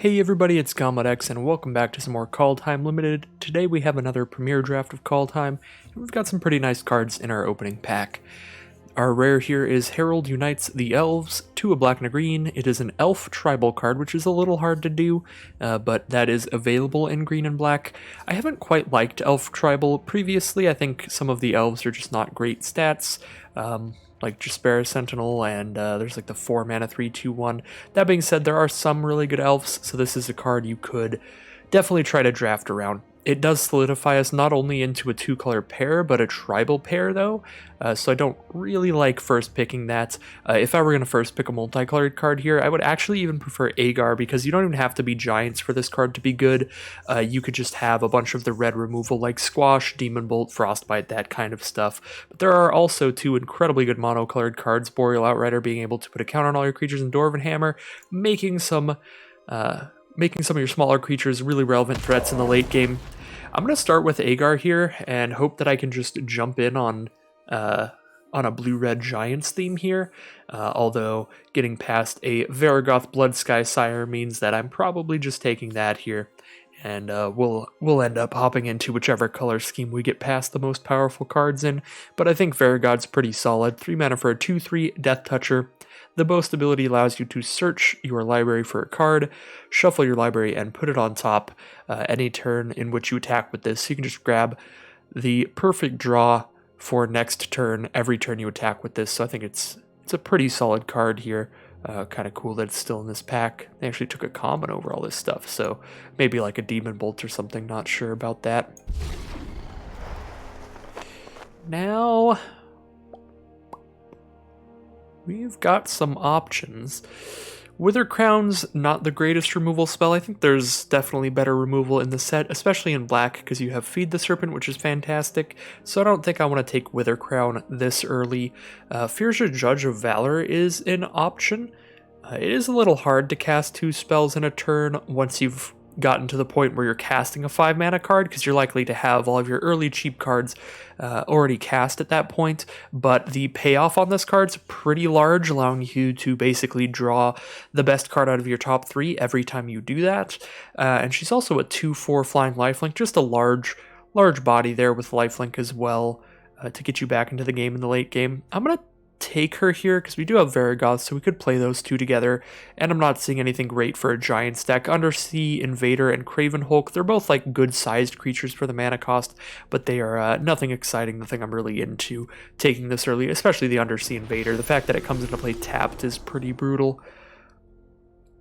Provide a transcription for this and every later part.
Hey everybody, it's GauntletX and welcome back to some more Kaldheim Limited. Today we have another premiere draft of Kaldheim, and we've got some pretty nice cards in our opening pack. Our rare here is Herald Unites the Elves, 2 a black and a green. It is an elf tribal card, which is a little hard to do, but that is available in green and black. I haven't quite liked elf tribal previously. I think some of the elves are just not great stats. Like Jaspera Sentinel, and there's like the 4 mana 3/2/1. That being said, there are some really good elves, so this is a card you could definitely try to draft around. It does solidify us not only into a 2-color pair, but a tribal pair though, so I don't really like first picking that. If I were going to first pick a multicolored card here, I would actually even prefer Agar, because you don't even have to be giants for this card to be good. You could just have a bunch of the red removal like Squash, Demon Bolt, Frostbite, that kind of stuff. But there are also 2 incredibly good monocolored cards, Boreal Outrider being able to put a count on all your creatures, and Dwarven Hammer making some of your smaller creatures really relevant threats in the late game. I'm going to start with Agar here and hope that I can just jump in on a blue-red Giants theme here, although getting past a Varragoth Bloodsky Sire means that I'm probably just taking that here, and we'll end up hopping into whichever color scheme we get past the most powerful cards in, but I think Varragoth's pretty solid. 3 mana for a 2/3 Death Toucher. The Boast ability allows you to search your library for a card, shuffle your library, and put it on top any turn in which you attack with this. So you can just grab the perfect draw for next turn every turn you attack with this. So I think it's a pretty solid card here. Kind of cool that it's still in this pack. They actually took a common over all this stuff, so maybe like a Demon Bolt or something, not sure about that. Now we've got some options. Wither Crown's not the greatest removal spell. I think there's definitely better removal in the set, especially in black, because you have Feed the Serpent, which is fantastic. So I don't think I want to take Wither Crown this early. Fierce Judge of Valor is an option. It is a little hard to cast 2 spells in a turn once you've gotten to the point where you're casting a 5 mana card, because you're likely to have all of your early cheap cards already cast at that point, but the payoff on this card's pretty large, allowing you to basically draw the best card out of your top 3 every time you do that. And she's also a 2/4 flying lifelink, just a large body there with lifelink as well, to get you back into the game in the late game. I'm going to take her here because we do have Varragoth, so we could play those 2 together, and I'm not seeing anything great for a Giants deck. Undersea Invader and Craven Hulk, they're both like good-sized creatures for the mana cost, but they are nothing exciting, nothing I'm really into taking this early, especially the Undersea Invader. The fact that it comes into play tapped is pretty brutal.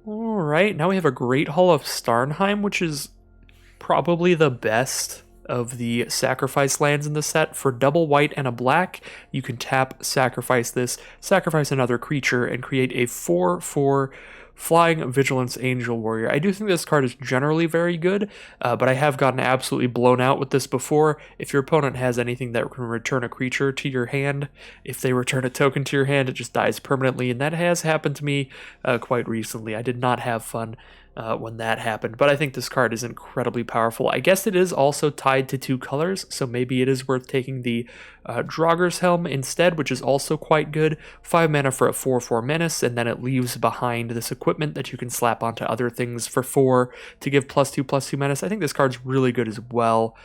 Alright, now we have a Great Hall of Starnheim, which is probably the best of the sacrifice lands in the set. For double white and a black, you can tap, sacrifice this, sacrifice another creature, and create a 4/4 Flying Vigilance Angel Warrior. I do think this card is generally very good, but I have gotten absolutely blown out with this before. If your opponent has anything that can return a creature to your hand, if they return a token to your hand, it just dies permanently, and that has happened to me quite recently. I did not have fun when that happened, but I think this card is incredibly powerful. I guess it is also tied to 2 colors, so maybe it is worth taking the Draugr's Helm instead, which is also quite good. 5 mana for a 4/4 Menace, and then it leaves behind this equipment that you can slap onto other things for 4 to give +2/+2 Menace. I think this card's really good as well.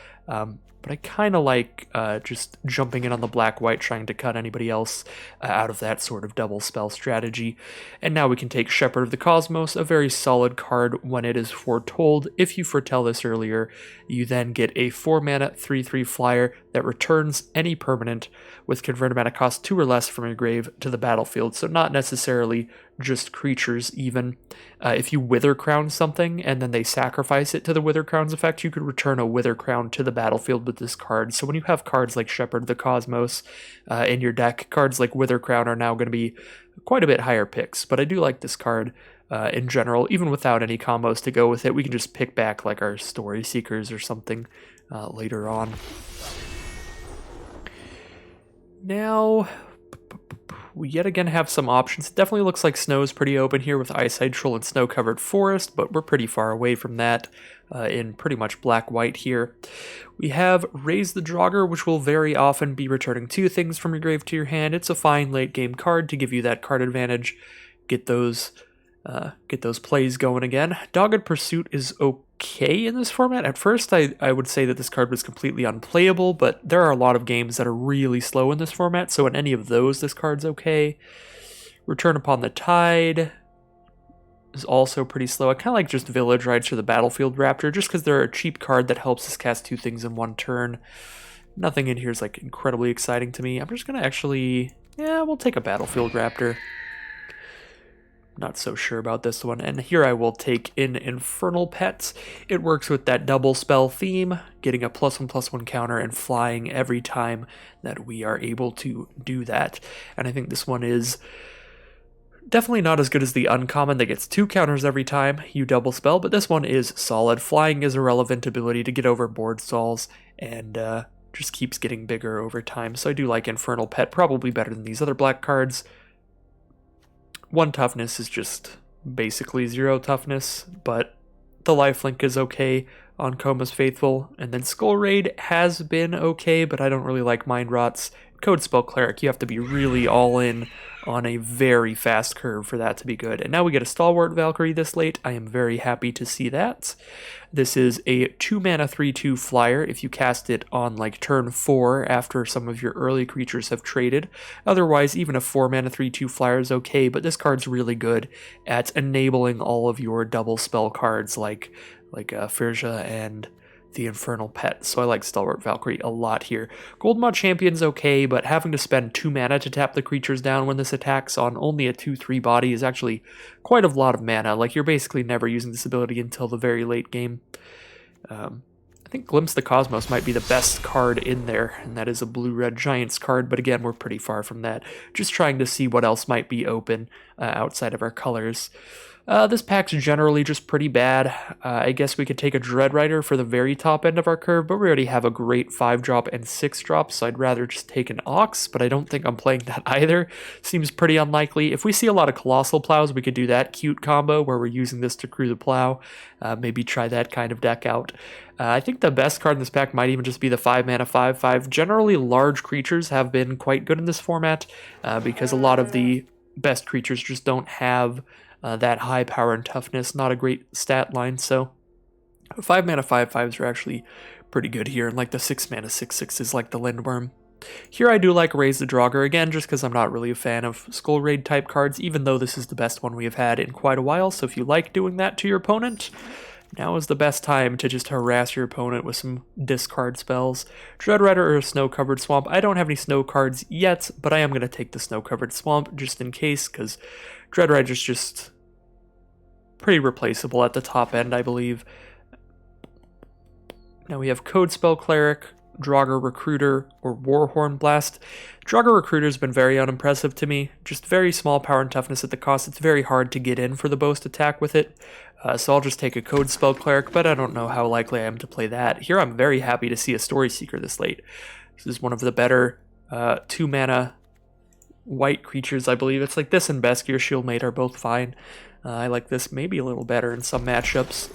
But I kind of like just jumping in on the black-white, trying to cut anybody else out of that sort of double spell strategy. And now we can take Shepherd of the Cosmos, a very solid card when it is foretold. If you foretell this earlier, you then get a 4 mana 3/3 flyer that returns any permanent with converted mana cost 2 or less from your grave to the battlefield, so not necessarily just creatures even. If you Wither Crown something and then they sacrifice it to the Wither Crown's effect, you could return a Wither Crown to the battlefield with this card. So when you have cards like Shepherd of the Cosmos in your deck, cards like Wither Crown are now going to be quite a bit higher picks, but I do like this card in general. Even without any combos to go with it, we can just pick back like our Story Seekers or something later on. Now we yet again have some options. It definitely looks like Snow's pretty open here with Ice-Eyed Troll and Snow-Covered Forest, but we're pretty far away from that in pretty much black-white here. We have Raise the Draugr, which will very often be returning 2 things from your grave to your hand. It's a fine late-game card to give you that card advantage. Get those get those plays going again. Dogged Pursuit is okay in this format. At first, I would say that this card was completely unplayable, but there are a lot of games that are really slow in this format, so in any of those, this card's okay. Return Upon the Tide is also pretty slow. I kind of like just Village Rides for the Battlefield Raptor, just because they're a cheap card that helps us cast 2 things in 1 turn. Nothing in here is like incredibly exciting to me. I'm just going to actually, yeah, we'll take a Battlefield Raptor. Not so sure about this one. And here I will take in Infernal Pets. It works with that double spell theme, getting a +1/+1 counter and flying every time that we are able to do that. And I think this one is definitely not as good as the uncommon that gets 2 counters every time you double spell, but this one is solid. Flying is a relevant ability to get over board stalls, and just keeps getting bigger over time. So I do like Infernal Pet, probably better than these other black cards. 1 toughness is just basically 0 toughness, but the lifelink is okay on Koma's Faithful, and then Skull Raid has been okay, but I don't really like Mind Rots. Code Spell Cleric, you have to be really all in on a very fast curve for that to be good. And now we get a Stalwart Valkyrie this late. I am very happy to see that. This is a 2-mana 3/2 flyer if you cast it on like turn 4 after some of your early creatures have traded. Otherwise, even a 4-mana 3/2 flyer is okay, but this card's really good at enabling all of your double spell cards like Firja and the Infernal Pet, so I like Stalwart Valkyrie a lot here. Goldmod Champion's okay, but having to spend 2 mana to tap the creatures down when this attacks on only a 2/3 body is actually quite a lot of mana. Like, you're basically never using this ability until the very late game. I think Glimpse the Cosmos might be the best card in there, and that is a blue-red Giants card, but again, we're pretty far from that. Just trying to see what else might be open outside of our colors. This pack's generally just pretty bad. I guess we could take a Dread Rider for the very top end of our curve, but we already have a great 5-drop and 6-drop, so I'd rather just take an Ox, but I don't think I'm playing that either. Seems pretty unlikely. If we see a lot of Colossal Plows, we could do that cute combo where we're using this to crew the plow. Maybe try that kind of deck out. I think the best card in this pack might even just be the 5-mana 5/5. Generally, large creatures have been quite good in this format because a lot of the best creatures just don't have that high power and toughness. Not a great stat line, so 5-mana 5/5s are actually pretty good here, and like the 6-mana 6/6s like the Lindworm. Here I do like Raise the Draugr again, just because I'm not really a fan of Skull Raid type cards, even though this is the best one we have had in quite a while, so if you like doing that to your opponent, now is the best time to just harass your opponent with some discard spells. Dread Rider or a Snow-Covered Swamp. I don't have any snow cards yet, but I am going to take the Snow-Covered Swamp just in case, because Dread Rider's just pretty replaceable at the top end, I believe. Now we have Code Spell Cleric, Draugr Recruiter, or Warhorn Blast. Draugr Recruiter has been very unimpressive to me. Just very small power and toughness at the cost. It's very hard to get in for the boast attack with it. So I'll just take a Code Spell Cleric, but I don't know how likely I am to play that. Here I'm very happy to see a Story Seeker this late. This is one of the better 2-mana white creatures, I believe. It's like this and Beskir Shieldmate are both fine. I like this maybe a little better in some matchups.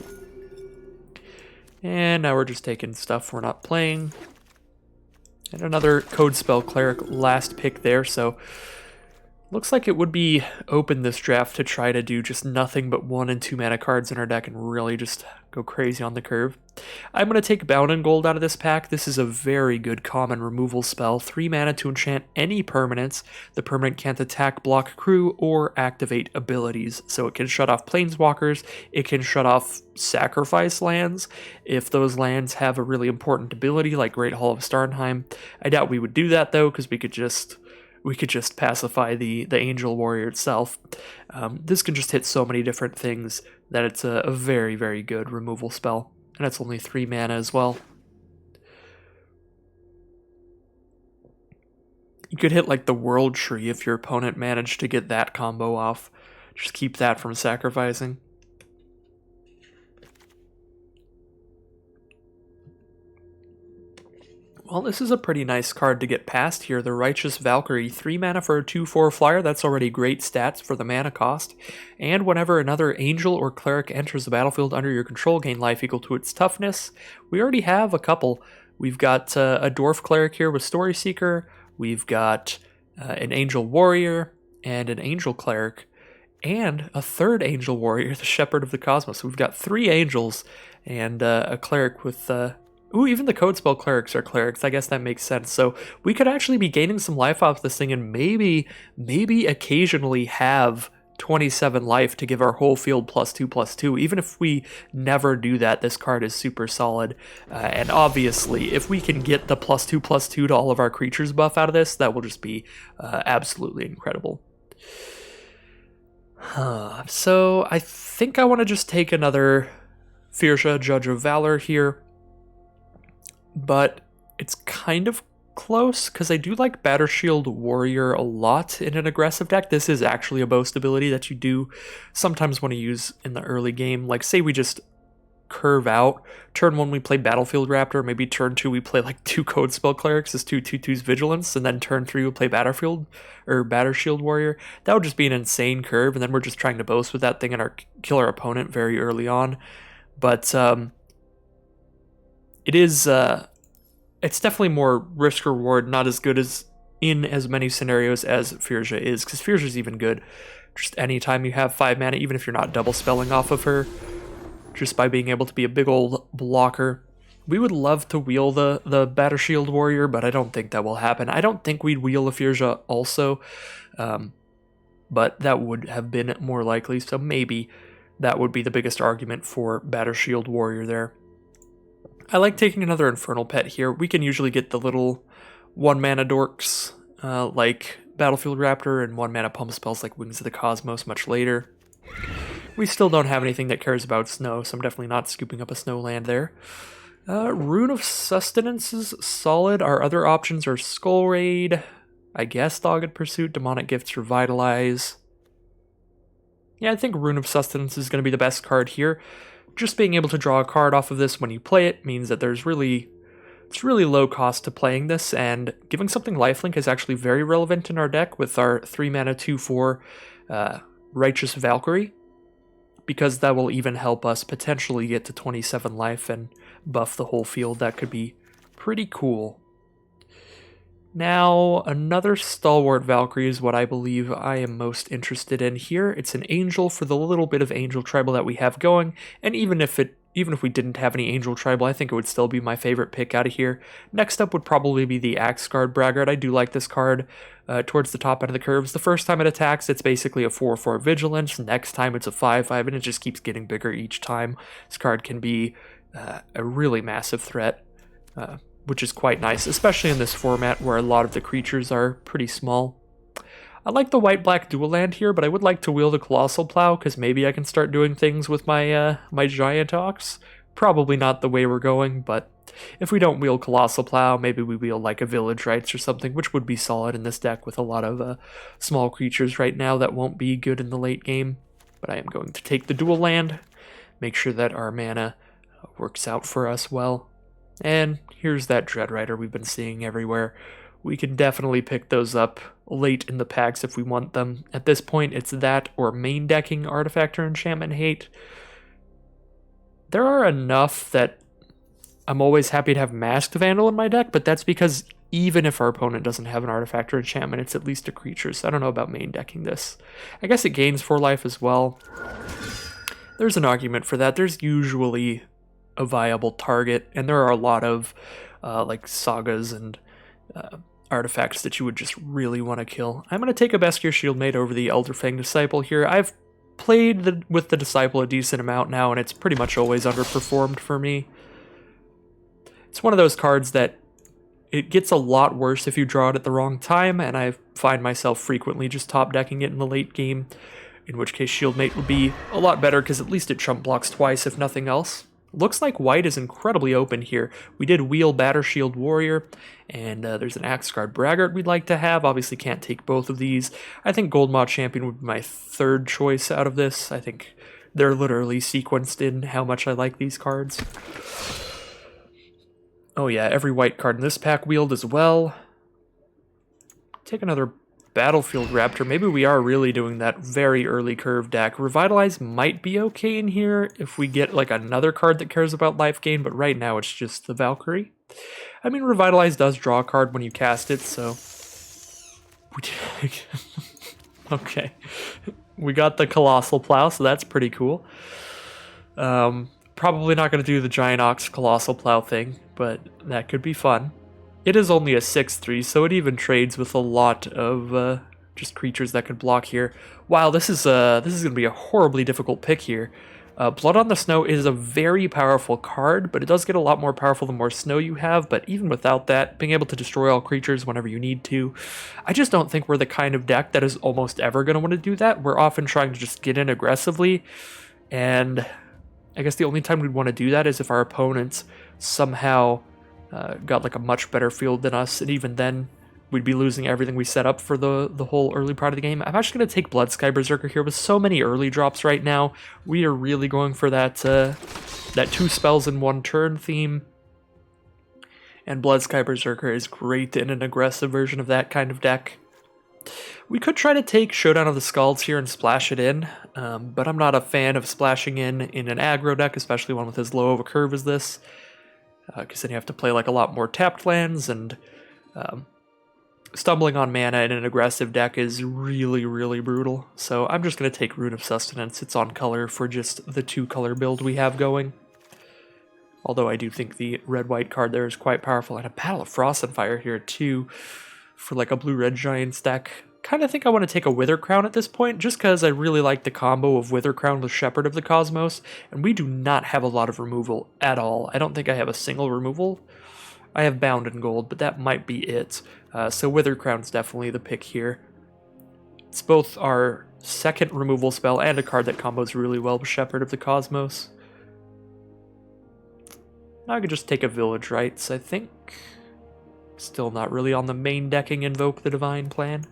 And now we're just taking stuff we're not playing. And another Code Spell Cleric last pick there, so looks like it would be open this draft to try to do just nothing but 1 and 2 mana cards in our deck and really just go crazy on the curve. I'm going to take Bound in Gold out of this pack. This is a very good common removal spell. 3 mana to enchant any permanents. The permanent can't attack, block, crew, or activate abilities. So it can shut off planeswalkers. It can shut off sacrifice lands if those lands have a really important ability like Great Hall of Starnheim. I doubt we would do that though, because we could just pacify the Angel Warrior itself. This can just hit so many different things that it's a very, very good removal spell. And it's only 3 mana as well. You could hit like the World Tree if your opponent managed to get that combo off. Just keep that from sacrificing. Well, this is a pretty nice card to get past here. The Righteous Valkyrie, 3 mana for a 2/4 flyer. That's already great stats for the mana cost. And whenever another angel or cleric enters the battlefield under your control, gain life equal to its toughness. We already have a couple. We've got a Dwarf Cleric here with Story Seeker. We've got an Angel Warrior and an Angel Cleric. and a third angel warrior, the Shepherd of the Cosmos. So we've got 3 angels and a cleric with... Ooh, even the code spell clerics are clerics. I guess that makes sense. So we could actually be gaining some life off this thing and maybe occasionally have 27 life to give our whole field +2/+2. Even if we never do that, this card is super solid. And obviously, if we can get the +2/+2 to all of our creatures buff out of this, that will just be absolutely incredible. So I think I want to just take another Firsha, Judge of Valor here. But it's kind of close, because I do like Battershield Warrior a lot in an aggressive deck. This is actually a boast ability that you do sometimes want to use in the early game. Like, say we just curve out. Turn 1 we play Battlefield Raptor, maybe turn 2 we play like 2 Code Spell Clerics as 2/2/2's Vigilance, and then turn 3 we play Battlefield or Battershield Warrior. That would just be an insane curve, and then we're just trying to boast with that thing and kill our opponent very early on. But it is it's definitely more risk reward, not as good as in as many scenarios as Firsha is, because Firsha's even good just anytime you have 5 mana, even if you're not double spelling off of her, just by being able to be a big old blocker. We would love to wheel the Battershield Warrior, but I don't think that will happen. I don't think we'd wheel a Firsha also, but that would have been more likely, so maybe that would be the biggest argument for Battershield Warrior there. I like taking another Infernal Pet here. We can usually get the little 1-mana dorks like Battlefield Raptor and 1-mana pump spells like Wings of the Cosmos much later. We still don't have anything that cares about snow, so I'm definitely not scooping up a snow land there. Rune of Sustenance is solid. Our other options are Skull Raid, I guess Dogged Pursuit, Demonic Gifts, Revitalize. Yeah, I think Rune of Sustenance is going to be the best card here. Just being able to draw a card off of this when you play it means that it's really low cost to playing this, and giving something lifelink is actually very relevant in our deck with our 3-mana 2/4 Righteous Valkyrie, because that will even help us potentially get to 27 life and buff the whole field. That could be pretty cool. Now, another Stalwart Valkyrie is what I believe I am most interested in here. It's an angel for the little bit of angel tribal that we have going, and even if we didn't have any angel tribal, I think it would still be my favorite pick out of here. Next up would probably be the Axeguard Braggart. I do like this card towards the top end of the curves. The first time it attacks, it's basically a 4/4 Vigilance. Next time it's a 5/5, and it just keeps getting bigger each time. This card can be a really massive threat, which is quite nice, especially in this format where a lot of the creatures are pretty small. I like the white-black dual land here, but I would like to wheel the Colossal Plow, because maybe I can start doing things with my my Giant Ox. Probably not the way we're going, but if we don't wheel Colossal Plow, maybe we wheel like a Village Rites or something, which would be solid in this deck with a lot of small creatures right now that won't be good in the late game. But I am going to take the dual land, make sure that our mana works out for us well. And here's that Dread Rider we've been seeing everywhere. We can definitely pick those up late in the packs if we want them. At this point, it's that or main decking Artifact or Enchantment Hate. There are enough that I'm always happy to have Masked Vandal in my deck, but that's because even if our opponent doesn't have an Artifact or Enchantment, it's at least a creature, so I don't know about main decking this. I guess it gains 4 life as well. There's an argument for that. There's usually a viable target, and there are a lot of like sagas and artifacts that you would just really want to kill. I'm going to take a Beskir Shieldmate over the Elderfang Disciple here. I've played with the Disciple a decent amount now, and it's pretty much always underperformed for me. It's one of those cards that it gets a lot worse if you draw it at the wrong time, and I find myself frequently just top decking it in the late game, in which case Shieldmate would be a lot better because at least it chump blocks twice if nothing else. Looks like white is incredibly open here. We did wheel Battershield Warrior, and there's an Axeguard Braggart we'd like to have. Obviously can't take both of these. I think Goldmaw Champion would be my third choice out of this. I think they're literally sequenced in how much I like these cards. Oh yeah, every white card in this pack wheeled as well. Take another Battlefield Raptor. Maybe we are really doing that very early curve deck. Revitalize might be okay in here if we get like another card that cares about life gain, but right now it's just the Valkyrie. I mean, Revitalize does draw a card when you cast it, so... Okay. We got the Colossal Plow, so that's pretty cool. Probably not going to do the Giant Ox Colossal Plow thing, but that could be fun. It is only a 6/3, so it even trades with a lot of just creatures that could block here. Wow, this is going to be a horribly difficult pick here. Blood on the Snow is a very powerful card, but it does get a lot more powerful the more snow you have, but even without that, being able to destroy all creatures whenever you need to, I just don't think we're the kind of deck that is almost ever going to want to do that. We're often trying to just get in aggressively, and I guess the only time we'd want to do that is if our opponents somehow got like a much better field than us, and even then, we'd be losing everything we set up for the whole early part of the game. I'm actually going to take Bloodsky Berserker here with so many early drops right now. We are really going for that 2 spells in 1 turn theme. And Bloodsky Berserker is great in an aggressive version of that kind of deck. We could try to take Showdown of the Skalds here and splash it in, but I'm not a fan of splashing in an aggro deck, especially one with as low of a curve as this, because then you have to play like a lot more tapped lands, and stumbling on mana in an aggressive deck is really, really brutal. So I'm just going to take Rune of Sustenance. It's on color for just the 2-color build we have going. Although I do think the red-white card there is quite powerful. And a Battle of Frost and Fire here too for like a blue-red Giants deck. Kind of think I want to take a Wither Crown at this point, just because I really like the combo of Wither Crown with Shepherd of the Cosmos. And we do not have a lot of removal at all. I don't think I have a single removal. I have Bound in Gold, but that might be it. So Wither Crown's definitely the pick here. It's both our second removal spell and a card that combos really well with Shepherd of the Cosmos. Now I could just take a Village Rites, I think. Still not really on the main decking Invoke the Divine plan.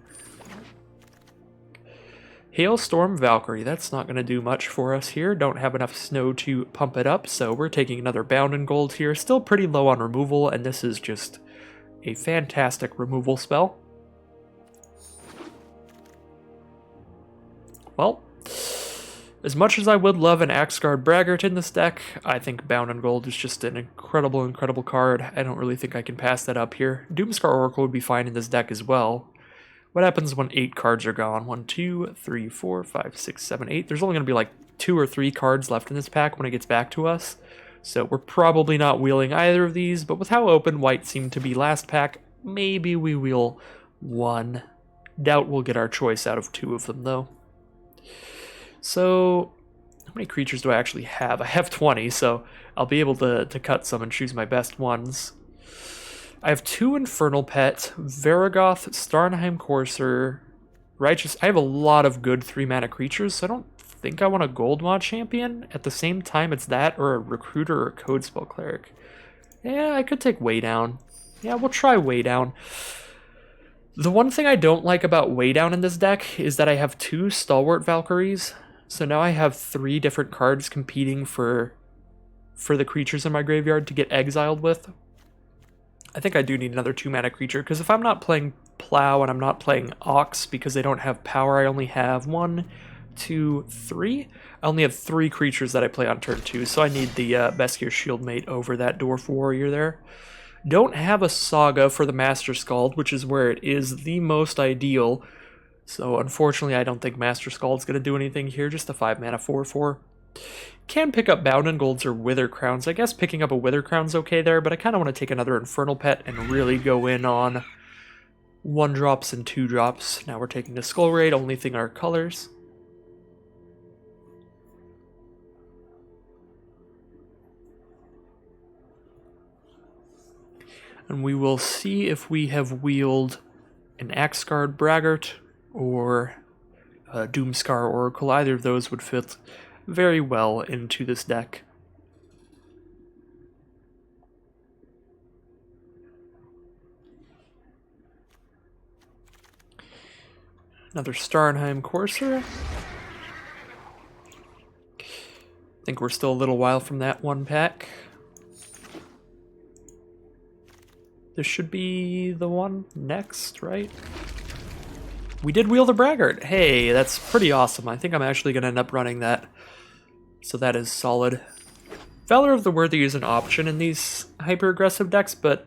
Hailstorm Valkyrie, that's not going to do much for us here. Don't have enough snow to pump it up, so we're taking another Bound in Gold here. Still pretty low on removal, and this is just a fantastic removal spell. Well, as much as I would love an Axgard Braggart in this deck, I think Bound in Gold is just an incredible, incredible card. I don't really think I can pass that up here. Doomscar Oracle would be fine in this deck as well. What happens when 8 cards are gone? 1, 2, 3, 4, 5, 6, 7, 8. There's only going to be like 2 or 3 cards left in this pack when it gets back to us. So we're probably not wheeling either of these, but with how open white seemed to be last pack, maybe we wheel 1. Doubt we'll get our choice out of 2 of them, though. So, how many creatures do I actually have? I have 20, so I'll be able to cut some and choose my best ones. I have 2 Infernal Pet, Varagoth, Starnheim Courser, Righteous. I have a lot of good 3-mana creatures, so I don't think I want a Goldmaw Champion. At the same time, it's that or a Recruiter or a Codespell Cleric. Yeah, I could take Way Down. Yeah, we'll try Way Down. The one thing I don't like about Way Down in this deck is that I have 2 Stalwart Valkyries. So now I have 3 different cards competing for the creatures in my graveyard to get exiled with. I think I do need another 2-mana creature, because if I'm not playing Plow and I'm not playing Ox because they don't have power, I only have 1, 2, 3. I only have 3 creatures that I play on turn 2, so I need the Beskir Shieldmate over that Dwarf Warrior there. Don't have a Saga for the Master Skald, which is where it is the most ideal. So unfortunately, I don't think Master Skald's going to do anything here, just a 5-mana 4/4. Can pick up Bound in Golds or Wither Crowns. I guess picking up a Wither Crown's okay there, but I kind of want to take another Infernal Pet and really go in on 1-drops and 2-drops. Now we're taking the Skull Raid, only thing are colors. And we will see if we have wheeled an Axgard Braggart or a Doomscar Oracle. Either of those would fit very well into this deck. Another Starnheim Courser. I think we're still a little while from that one pack. This should be the one next, right? We did wheel the Braggart. Hey, that's pretty awesome. I think I'm actually going to end up running that. So that is solid. Valor of the Worthy is an option in these hyper-aggressive decks, but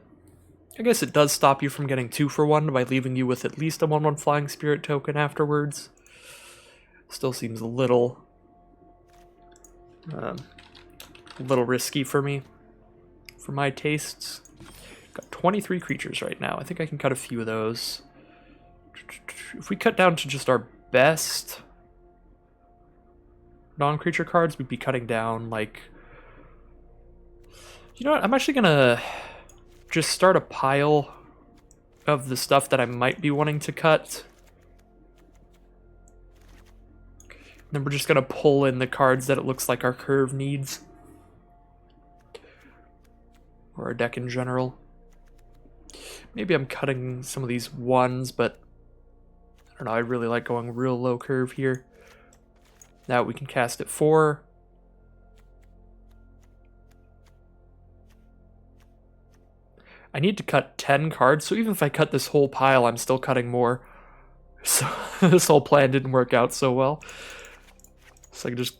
I guess it does stop you from getting 2 for 1 by leaving you with at least a 1/1 Flying Spirit token afterwards. Still seems a little risky for me, for my tastes. Got 23 creatures right now. I think I can cut a few of those. If we cut down to just our best non-creature cards, we'd be cutting down, like... You know what? I'm actually gonna just start a pile of the stuff that I might be wanting to cut. Then we're just gonna pull in the cards that it looks like our curve needs. Or our deck in general. Maybe I'm cutting some of these ones, but I don't know, I really like going real low curve here. Now we can cast at 4. I need to cut 10 cards, so even if I cut this whole pile, I'm still cutting more. So this whole plan didn't work out so well. So I can just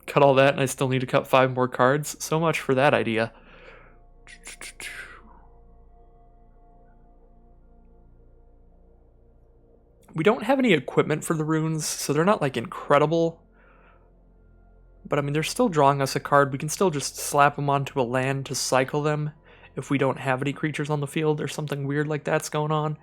cut all that, and I still need to cut 5 more cards. So much for that idea. We don't have any equipment for the runes, so they're not, like, incredible. But, I mean, they're still drawing us a card. We can still just slap them onto a land to cycle them if we don't have any creatures on the field or something weird like that's going on.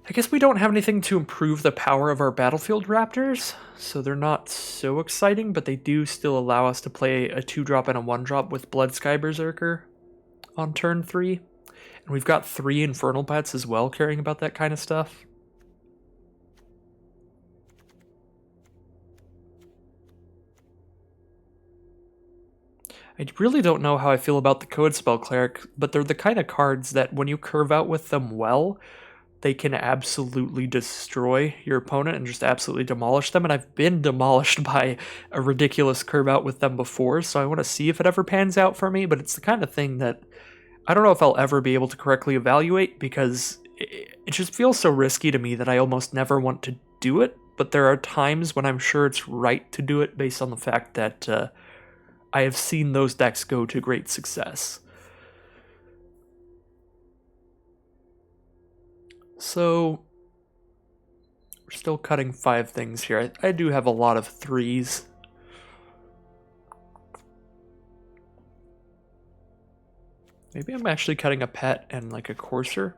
I guess we don't have anything to improve the power of our battlefield raptors, so they're not so exciting, but they do still allow us to play a 2-drop and a 1-drop with Bloodsky Berserker on turn 3. And we've got 3 Infernal Pets as well, caring about that kind of stuff. I really don't know how I feel about the Code Spell Cleric, but they're the kind of cards that when you curve out with them well, they can absolutely destroy your opponent and just absolutely demolish them. And I've been demolished by a ridiculous curve out with them before, so I want to see if it ever pans out for me, but it's the kind of thing that I don't know if I'll ever be able to correctly evaluate, because it just feels so risky to me that I almost never want to do it, but there are times when I'm sure it's right to do it based on the fact that I have seen those decks go to great success. So, we're still cutting 5 things here. I do have a lot of 3s. Maybe I'm actually cutting a pet and like a courser.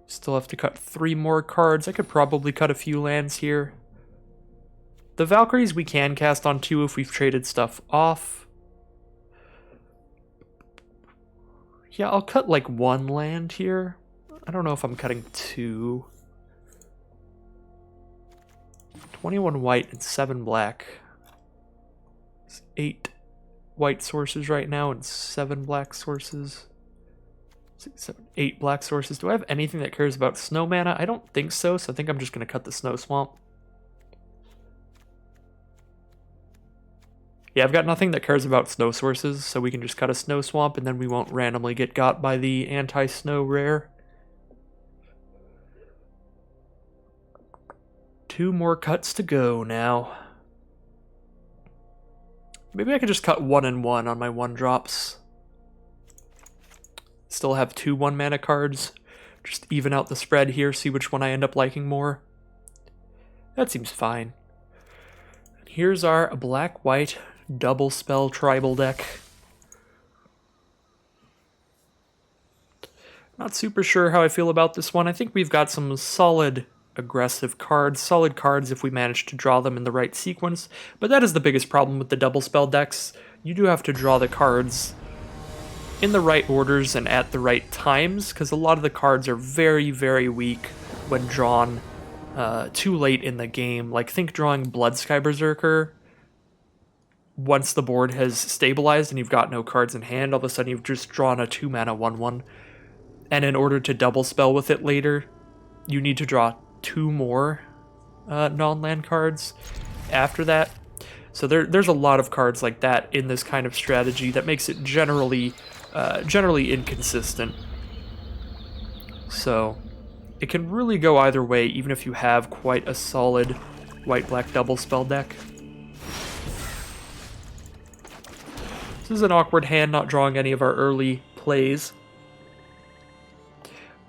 Still have to cut 3 more cards. I could probably cut a few lands here. The Valkyries we can cast on 2 if we've traded stuff off. Yeah, I'll cut like 1 land here. I don't know if I'm cutting 2. 21 white and 7 black. It's 8 white sources right now and 7 black sources. 6, 7, 8 black sources. Do I have anything that cares about snow mana? I don't think so, so I think I'm just going to cut the Snow Swamp. Yeah, I've got nothing that cares about snow sources, so we can just cut a Snow Swamp and then we won't randomly get got by the anti-snow rare. 2 more cuts to go now. Maybe I could just cut 1 and 1 on my 1-drops. Still have 2 1-mana cards. Just even out the spread here, see which one I end up liking more. That seems fine. Here's our black-white double spell tribal deck. Not super sure how I feel about this one. I think we've got some solid aggressive cards, solid cards if we manage to draw them in the right sequence, but that is the biggest problem with the double spell decks. You do have to draw the cards in the right orders and at the right times, because a lot of the cards are very, very weak when drawn too late in the game. Like, think drawing Bloodsky Berserker once the board has stabilized and you've got no cards in hand. All of a sudden you've just drawn a 2-mana 1/1, and in order to double spell with it later, you need to draw 2 more non-land cards after that. So there's a lot of cards like that in this kind of strategy that makes it generally inconsistent. So it can really go either way, even if you have quite a solid white-black double spell deck. This is an awkward hand, not drawing any of our early plays.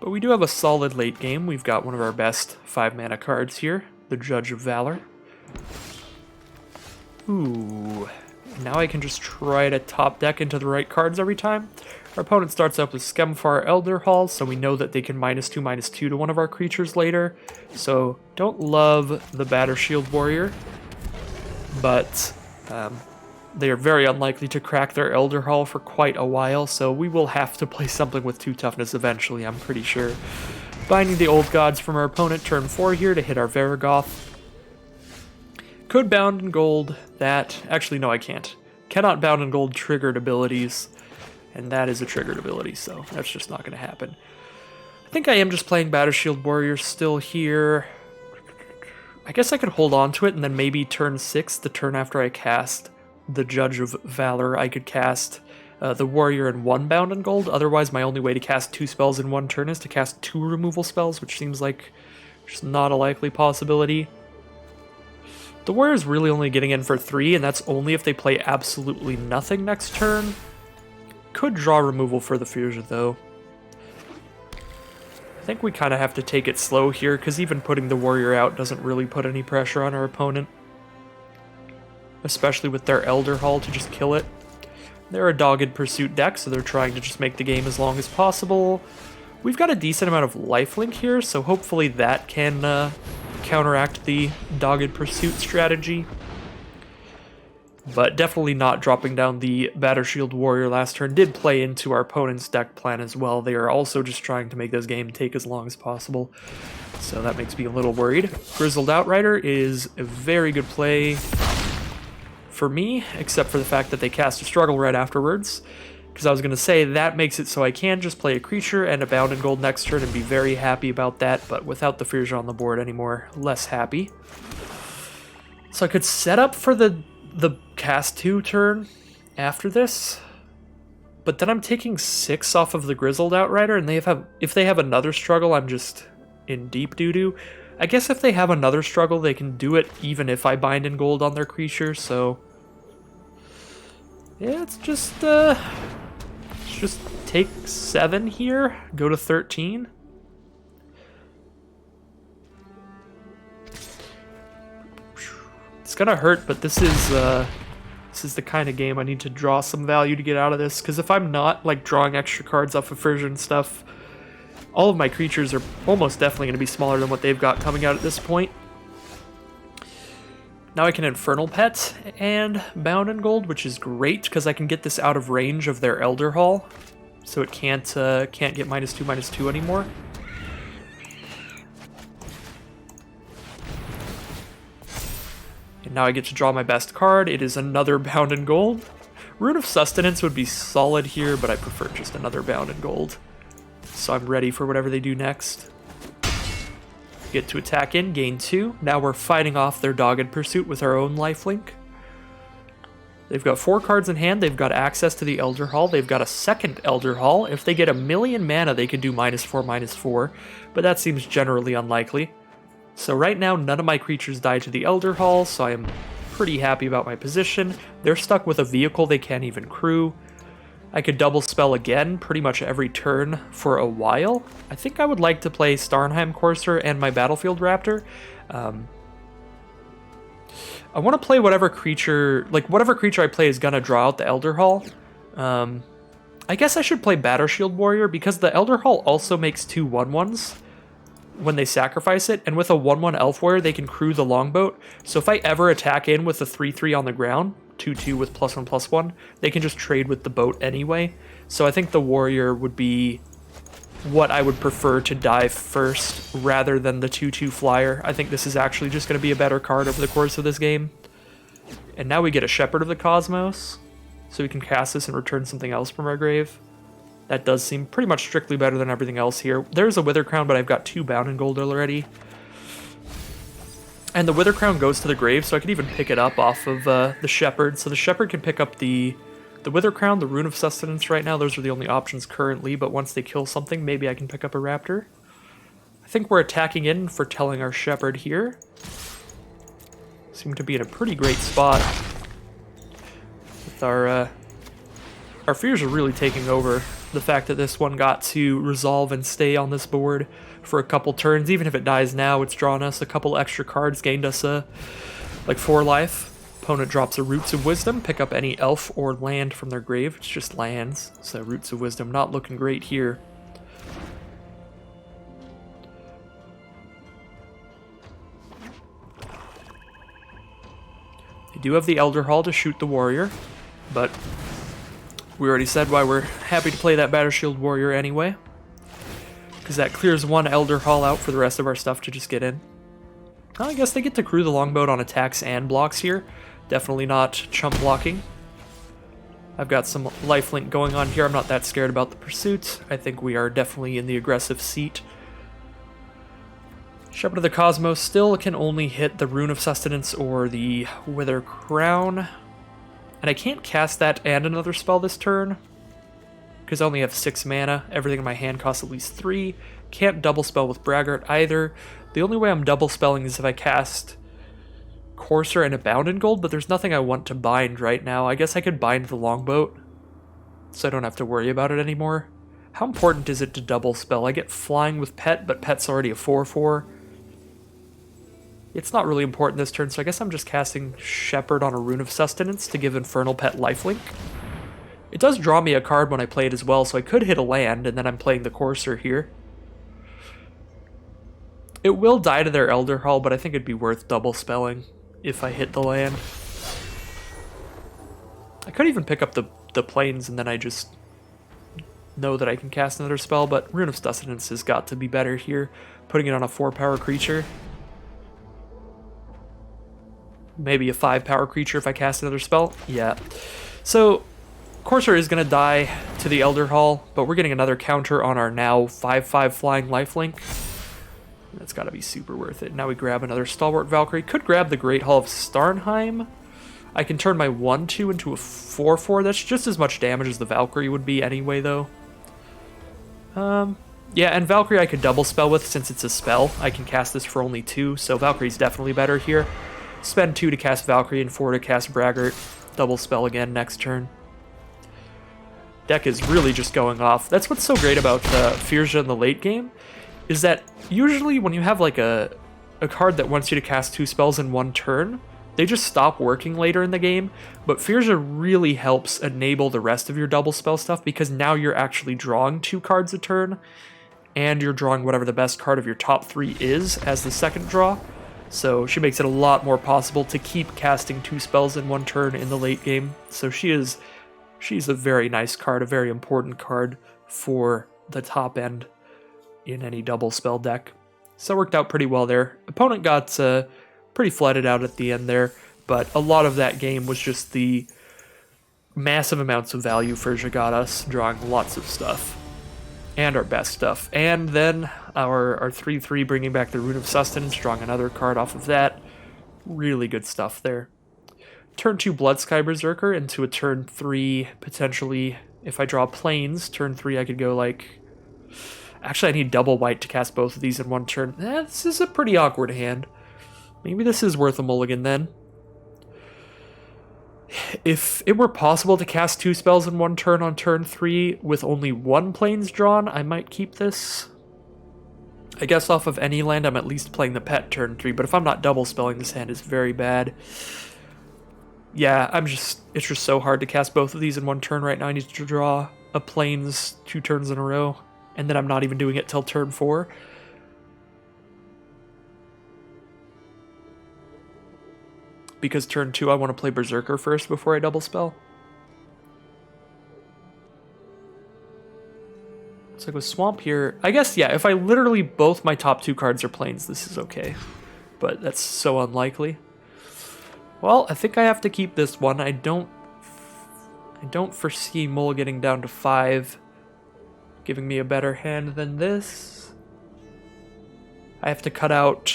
But we do have a solid late game. We've got one of our best 5-mana cards here, the Judge of Valor. Ooh, now I can just try to top deck into the right cards every time. Our opponent starts up with Skemfar Elderhall, so we know that they can -2/-2 to one of our creatures later. So don't love the Battershield Warrior, but they are very unlikely to crack their Elderhall for quite a while, so we will have to play something with 2 toughness eventually, I'm pretty sure. Binding the Old Gods from our opponent turn 4 here to hit our Varagoth. Could Bound in Gold that. Actually, no, I can't. Cannot Bound in Gold triggered abilities, and that is a triggered ability, so that's just not going to happen. I think I am just playing Battershield Warrior still here. I guess I could hold on to it, and then maybe turn 6, the turn after I cast the Judge of Valor, I could cast the Warrior in 1 Bound in Gold. Otherwise, my only way to cast 2 spells in 1 turn is to cast 2 removal spells, which seems like just not a likely possibility. The Warrior's really only getting in for 3, and that's only if they play absolutely nothing next turn. Could draw removal for the Fuchsia, though. I think we kind of have to take it slow here, because even putting the Warrior out doesn't really put any pressure on our opponent. Especially with their Elderhall to just kill it. They're a Dogged Pursuit deck, so they're trying to just make the game as long as possible. We've got a decent amount of lifelink here, so hopefully that can counteract the Dogged Pursuit strategy. But definitely not dropping down the Battershield Warrior last turn did play into our opponent's deck plan as well. They are also just trying to make this game take as long as possible, so that makes me a little worried. Grizzled Outrider is a very good play for me, except for the fact that they cast a Struggle right afterwards, because I was going to say that makes it so I can just play a creature and a Bound in Gold next turn and be very happy about that, but without the Fuchsia on the board anymore, less happy. So I could set up for the cast 2 turn after this, but then I'm taking 6 off of the Grizzled Outrider, and if they have another Struggle, I'm just in deep doo-doo. I guess if they have another Struggle, they can do it even if I Bind in Gold on their creature, so yeah, it's just take 7 here, go to 13. It's gonna hurt, but this is the kind of game I need to draw some value to get out of this, because if I'm not like drawing extra cards off of Fuchsia and stuff, all of my creatures are almost definitely going to be smaller than what they've got coming out at this point. Now I can Infernal Pet and Bound in Gold, which is great because I can get this out of range of their Elderhall, so it can't get -2/-2 anymore. And now I get to draw my best card. It is another Bound in Gold. Rune of Sustenance would be solid here, but I prefer just another Bound in Gold. So I'm ready for whatever they do next. Get to attack in, gain 2. Now we're fighting off their Dogged Pursuit with our own lifelink. They've got 4 cards in hand. They've got access to the Elderhall. They've got a second Elderhall. If they get 1,000,000 mana, they could do -4/-4, but that seems generally unlikely. So right now, none of my creatures die to the Elderhall, so I am pretty happy about my position. They're stuck with a vehicle they can't even crew. I could double spell again pretty much every turn for a while. I think I would like to play Starnheim Courser and my Battlefield Raptor. I want to play whatever creature I play is gonna draw out the Elderhall. I guess I should play Battershield Warrior because the Elderhall also makes 2 1/1s when they sacrifice it, and with a 1/1 Elf Warrior they can crew the Longboat. So if I ever attack in with a 3/3 on the ground, 2/2 with +1/+1, they can just trade with the boat anyway. So I think the Warrior would be what I would prefer to dive first rather than the 2/2 flyer. I think this is actually just going to be a better card over the course of this game. And now we get a Shepherd of the Cosmos, so we can cast this and return something else from our grave. That does seem pretty much strictly better than everything else here. There's a Wither Crown, but I've got 2 Bound in Gold already. And the Wither Crown goes to the grave, so I could even pick it up off of the Shepherd. So the Shepherd can pick up the Wither Crown, the Rune of Sustenance right now. Those are the only options currently, but once they kill something, maybe I can pick up a Raptor. I think we're attacking in for telling our Shepherd here. Seem to be in a pretty great spot. With our fears are really taking over. The fact that this one got to resolve and stay on this board for a couple turns, even if it dies now, it's drawn us a couple extra cards, gained us like 4 life. Opponent drops a Roots of Wisdom, pick up any elf or land from their grave. It's just lands, so Roots of Wisdom not looking great here. They do have the Elder Hall to shoot the warrior, but we already said why we're happy to play that Battershield Warrior anyway, because that clears one Elder Hall out for the rest of our stuff to just get in. I guess they get to crew the longboat on attacks and blocks here. Definitely not chump blocking. I've got some lifelink going on here. I'm not that scared about the pursuit. I think we are definitely in the aggressive seat. Shepherd of the Cosmos still can only hit the Rune of Sustenance or the Wither Crown. And I can't cast that and another spell this turn, because I only have 6 mana. Everything in my hand costs at least 3. Can't double spell with Braggart either. The only way I'm double spelling is if I cast Courser and Abound in Gold, but there's nothing I want to bind right now. I guess I could bind the longboat, so I don't have to worry about it anymore. How important is it to double spell? I get flying with Pet, but Pet's already a 4/4. It's not really important this turn, so I guess I'm just casting Shepherd on a Rune of Sustenance to give Infernal Pet lifelink. It does draw me a card when I play it as well, so I could hit a land, and then I'm playing the Courser here. It will die to their Elder Hall, but I think it'd be worth double spelling if I hit the land. I could even pick up the planes, and then I just know that I can cast another spell, but Rune of Sustenance has got to be better here, putting it on a 4-power creature. Maybe a 5-power creature if I cast another spell. Yeah. So, Courser is going to die to the Elder Hall, but we're getting another counter on our now 5/5 flying lifelink. That's got to be super worth it. Now we grab another Stalwart Valkyrie. Could grab the Great Hall of Starnheim. I can turn my 1/2 into a 4/4. That's just as much damage as the Valkyrie would be anyway, though. Yeah, and Valkyrie I could double spell with since it's a spell. I can cast this for only 2, so Valkyrie's definitely better here. Spend 2 to cast Valkyrie and 4 to cast Braggart. Double spell again next turn. Deck is really just going off. That's what's so great about Firja in the late game, is that usually when you have like a card that wants you to cast 2 spells in 1 turn, they just stop working later in the game. But Firja really helps enable the rest of your double spell stuff, because now you're actually drawing 2 cards a turn, and you're drawing whatever the best card of your top 3 is as the second draw. So she makes it a lot more possible to keep casting 2 spells in 1 turn in the late game. So she's a very nice card, a very important card for the top end in any double spell deck. So it worked out pretty well there. Opponent got pretty flooded out at the end there, but a lot of that game was just the massive amounts of value Firja got us, drawing lots of stuff. And our best stuff. And then our 3/3 bringing back the Rune of Sustenance, drawing another card off of that. Really good stuff there. Turn 2 Bloodsky Berserker into a turn 3, potentially, if I draw planes, turn 3 I could go like... Actually, I need double white to cast both of these in 1 turn. This is a pretty awkward hand. Maybe this is worth a mulligan then. If it were possible to cast 2 spells in 1 turn on turn 3 with only 1 planes drawn, I might keep this. I guess off of any land, I'm at least playing the Pet turn 3, but if I'm not double spelling, this hand is very bad. Yeah, it's just so hard to cast both of these in 1 turn right now. I need to draw a planes 2 turns in a row, and then I'm not even doing it till turn 4. Because turn 2 I want to play Berserker first before I double spell. It's like with Swamp here, I guess, yeah, if I literally both my top 2 cards are planes, this is okay. But that's so unlikely. Well, I think I have to keep this one. I don't foresee mulliganing down to 5 giving me a better hand than this. I have to cut out...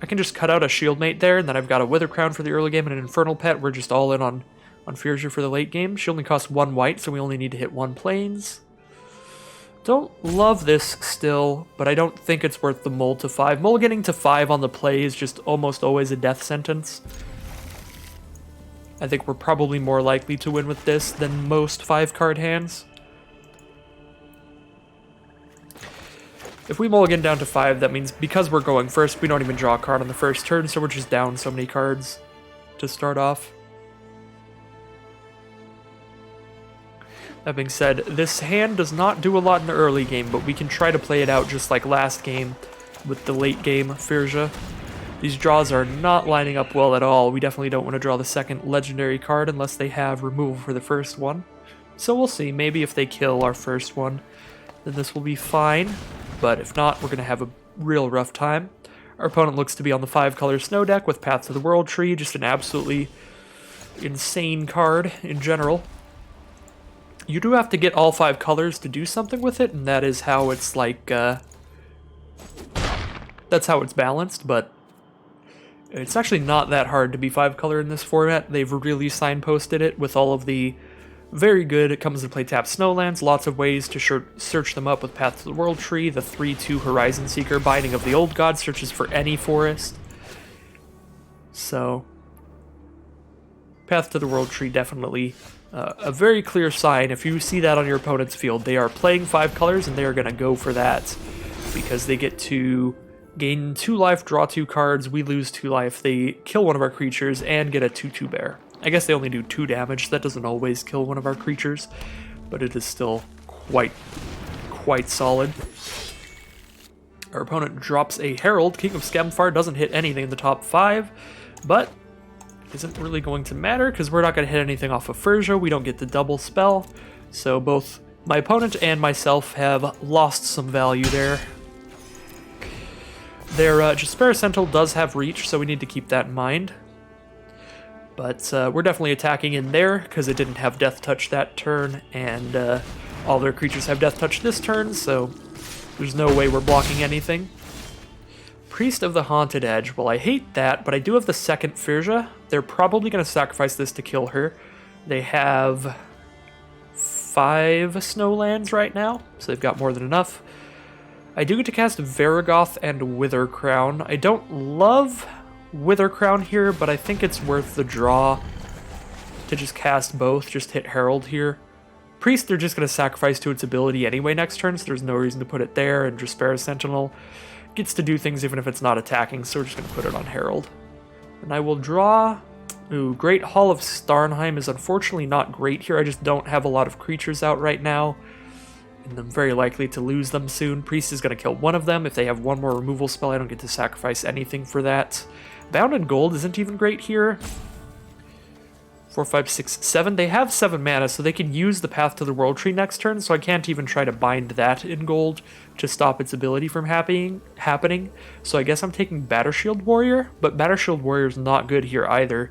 I can just cut out a Shieldmate there, and then I've got a Wither Crown for the early game and an Infernal Pet. We're just all in on Firja for the late game. She only costs 1 white, so we only need to hit 1 planes. Don't love this still, but I don't think it's worth the mull to 5. Mulliganing to 5 on the play is just almost always a death sentence. I think we're probably more likely to win with this than most 5-card hands. If we mulligan down to 5, that means because we're going first, we don't even draw a card on the first turn, so we're just down so many cards to start off. That being said, this hand does not do a lot in the early game, but we can try to play it out just like last game with the late game Firja. These draws are not lining up well at all. We definitely don't want to draw the second legendary card unless they have removal for the first one. So we'll see. Maybe if they kill our first one, then this will be fine. But if not, we're going to have a real rough time. Our opponent looks to be on the 5-color snow deck with Path to the World Tree, just an absolutely insane card in general. You do have to get all 5 colors to do something with it, and that is how it's like, that's how it's balanced, but it's actually not that hard to be 5-color in this format. They've really signposted it with all of the very good, it comes to play tap snowlands, lots of ways to search them up with Path to the World Tree, the 3/2 Horizon Seeker, Binding of the Old God, searches for any forest. So, Path to the World Tree definitely a very clear sign. If you see that on your opponent's field, they are playing 5 colors and they are going to go for that because they get to gain 2 life, draw 2 cards, we lose 2 life, they kill one of our creatures, and get a 2/2 bear. I guess they only do 2 damage, so that doesn't always kill one of our creatures, but it is still quite solid. Our opponent drops a Herald. King of Skemfar doesn't hit anything in the top 5, but isn't really going to matter because we're not going to hit anything off of Firja. We don't get the double spell, so both my opponent and myself have lost some value there. Their Jaspera Sentinel does have reach, so we need to keep that in mind. But we're definitely attacking in there because it didn't have Death Touch that turn, and all their creatures have Death Touch this turn, so there's no way we're blocking anything. Priest of the Haunted Edge. Well, I hate that, but I do have the second Firja. They're probably going to sacrifice this to kill her. They have 5 snowlands right now, so they've got more than enough. I do get to cast Varagoth and Wither Crown. I don't love Wither Crown here, but I think it's worth the draw to just cast both, just hit Herald here. Priest, they're just going to sacrifice to its ability anyway next turn, so there's no reason to put it there, and Jaspera Sentinel gets to do things even if it's not attacking, so we're just going to put it on Herald. And I will draw... Ooh, Great Hall of Starnheim is unfortunately not great here. I just don't have a lot of creatures out right now, and I'm very likely to lose them soon. Priest is going to kill one of them. If they have one more removal spell, I don't get to sacrifice anything for that. Bound in Gold isn't even great here. 4, 5, 6, 7. They have 7 mana, so they can use the Path to the World Tree next turn, so I can't even try to bind that in gold to stop its ability from happening. So I guess I'm taking Battershield Warrior, but Battershield Warrior is not good here either,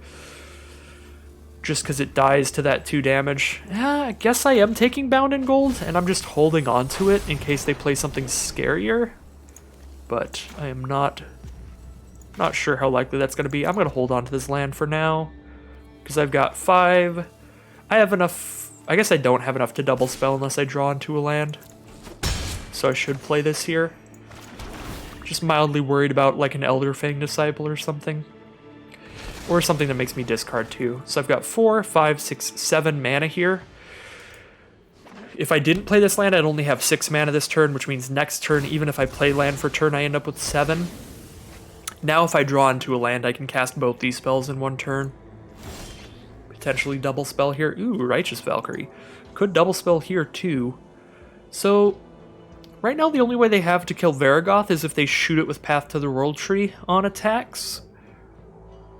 just because it dies to that 2 damage. I guess I am taking Bound in Gold, and I'm just holding on to it in case they play something scarier, but I am not sure how likely that's going to be. I'm going to hold on to this land for now, because I've got 5. I have enough... I guess I don't have enough to double spell unless I draw into a land, so I should play this here. Just mildly worried about like an Elderfang Disciple or something. Or something that makes me discard 2. So I've got 4, 5, 6, 7 mana here. If I didn't play this land, I'd only have 6 mana this turn, which means next turn, even if I play land for turn, I end up with 7. Now if I draw into a land, I can cast both these spells in one turn. Potentially double spell here. Ooh, Righteous Valkyrie. Could double spell here too. So, right now the only way they have to kill Varagoth is if they shoot it with Path to the World Tree on attacks.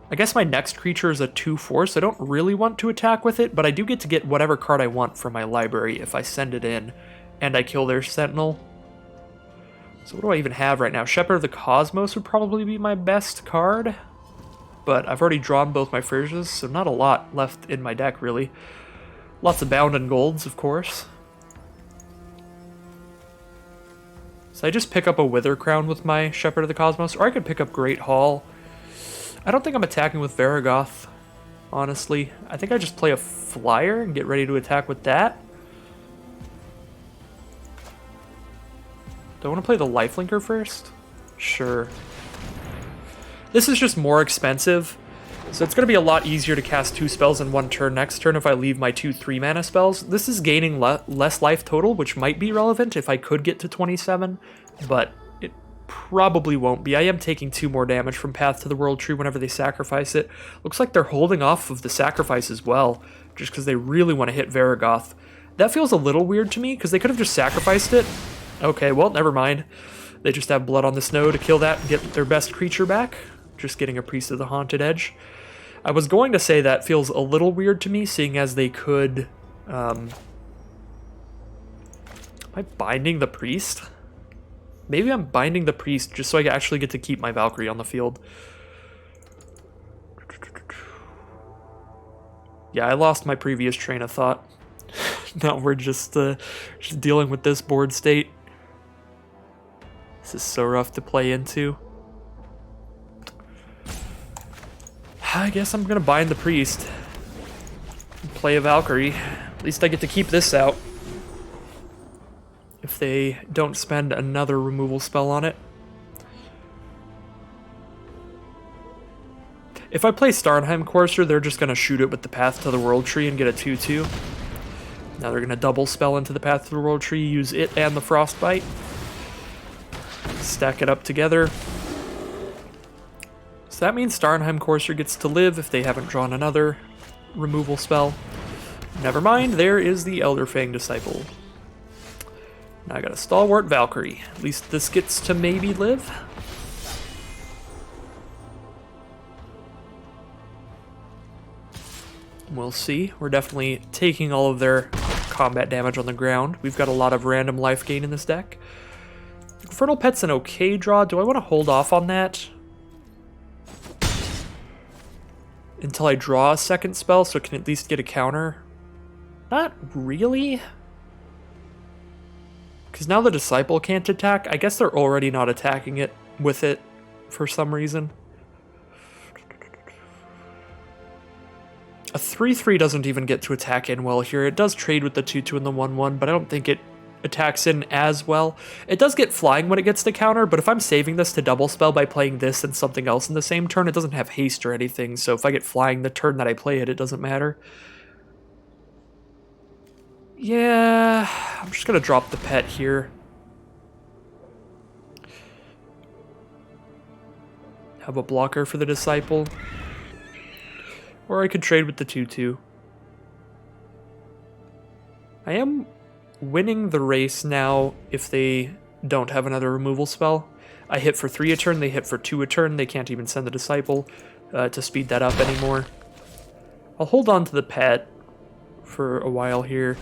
I guess my next creature is a 2/4, so I don't really want to attack with it, but I do get to get whatever card I want from my library if I send it in and I kill their Sentinel. So what do I even have right now? Shepherd of the Cosmos would probably be my best card, but I've already drawn both my Firjas, so not a lot left in my deck, really. Lots of Bound and Golds, of course. So I just pick up a Wither Crown with my Shepherd of the Cosmos, or I could pick up Great Hall. I don't think I'm attacking with Varagoth, honestly. I think I just play a Flyer and get ready to attack with that. Do I want to play the Lifelinker first? Sure. This is just more expensive, so it's going to be a lot easier to cast 2 spells in one turn next turn if I leave my 2 3-mana spells. This is gaining less life total, which might be relevant if I could get to 27, but it probably won't be. I am taking 2 more damage from Path to the World Tree whenever they sacrifice it. Looks like they're holding off of the sacrifice as well, just because they really want to hit Varagoth. That feels a little weird to me, because they could have just sacrificed it. Okay, well, never mind. They just have blood on the snow to kill that and get their best creature back. Just getting a Priest of the Haunted Edge. I was going to say that feels a little weird to me, seeing as they could... am I binding the Priest? Maybe I'm binding the Priest just so I actually get to keep my Valkyrie on the field. Yeah, I lost my previous train of thought. Now we're just dealing with this board state. This is so rough to play into. I guess I'm gonna bind the Priest. Play a Valkyrie. At least I get to keep this out. If they don't spend another removal spell on it. If I play Starnheim Courser, they're just gonna shoot it with the Path to the World Tree and get a 2/2. Now they're gonna double spell into the Path to the World Tree, use it and the Frostbite. Stack it up together. So that means Starnheim Courser gets to live if they haven't drawn another removal spell. Never mind, there is the Elderfang Disciple. Now I got a Stalwart Valkyrie. At least this gets to maybe live. We'll see. We're definitely taking all of their combat damage on the ground. We've got a lot of random life gain in this deck. Infernal Pet's an okay draw. Do I want to hold off on that until I draw a second spell so it can at least get a counter? Not really. Because now the Disciple can't attack. I guess they're already not attacking it with it for some reason. A 3/3 doesn't even get to attack in well here. It does trade with the 2/2 and the 1/1, but I don't think it attacks in as well. It does get flying when it gets to counter, but if I'm saving this to double spell by playing this and something else in the same turn, it doesn't have haste or anything, so if I get flying the turn that I play it, it doesn't matter. Yeah, I'm just gonna drop the pet here. Have a blocker for the Disciple. Or I could trade with the 2/2. I am winning the race now if they don't have another removal spell. I hit for 3 a turn, they hit for 2 a turn. They can't even send the Disciple to speed that up anymore. I'll hold on to the pet for a while here.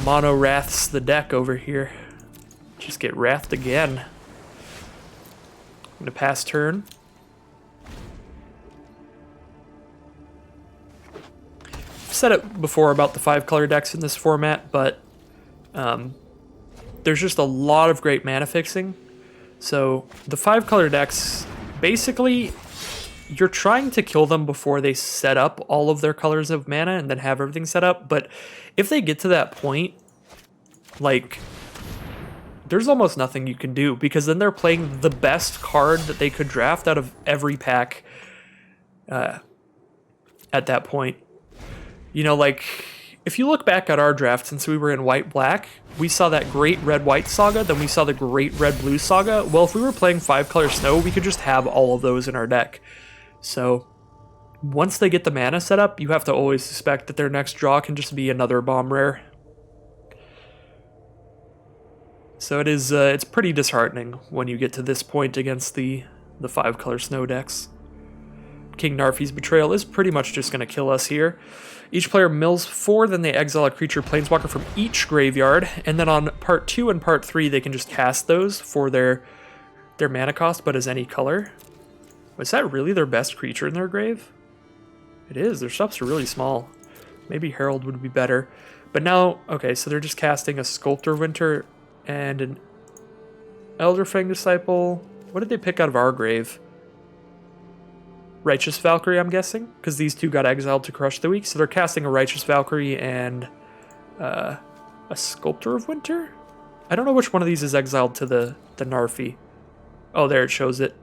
Mono Wraths the deck over here. Just get Wrathed again. I'm going to pass turn. Said it before about the 5-color decks in this format, but there's just a lot of great mana fixing. So the 5-color decks, basically, you're trying to kill them before they set up all of their colors of mana and then have everything set up. But if they get to that point, like, there's almost nothing you can do, because then they're playing the best card that they could draft out of every pack at that point. You know, like, if you look back at our draft since we were in white-black, we saw that great red-white saga, then we saw the great red-blue saga. Well, if we were playing 5-color snow, we could just have all of those in our deck. So, once they get the mana set up, you have to always suspect that their next draw can just be another bomb rare. So it is, it's pretty disheartening when you get to this point against the 5-color snow decks. King Narfi's Betrayal is pretty much just going to kill us here. Each player mills 4, then they exile a creature planeswalker from each graveyard, and then on part 2 and part 3 they can just cast those for their mana cost, but as any color. Was that really their best creature in their grave? It is. Their stuffs are really small. Maybe Herald would be better. But now, okay, so they're just casting a Sculptor Winter and an Elderfang Disciple. What did they pick out of our grave? Righteous Valkyrie, I'm guessing, because these two got exiled to Crush the Weak. So they're casting a Righteous Valkyrie and a Sculptor of Winter? I don't know which one of these is exiled to the Narfi. Oh, there it shows it.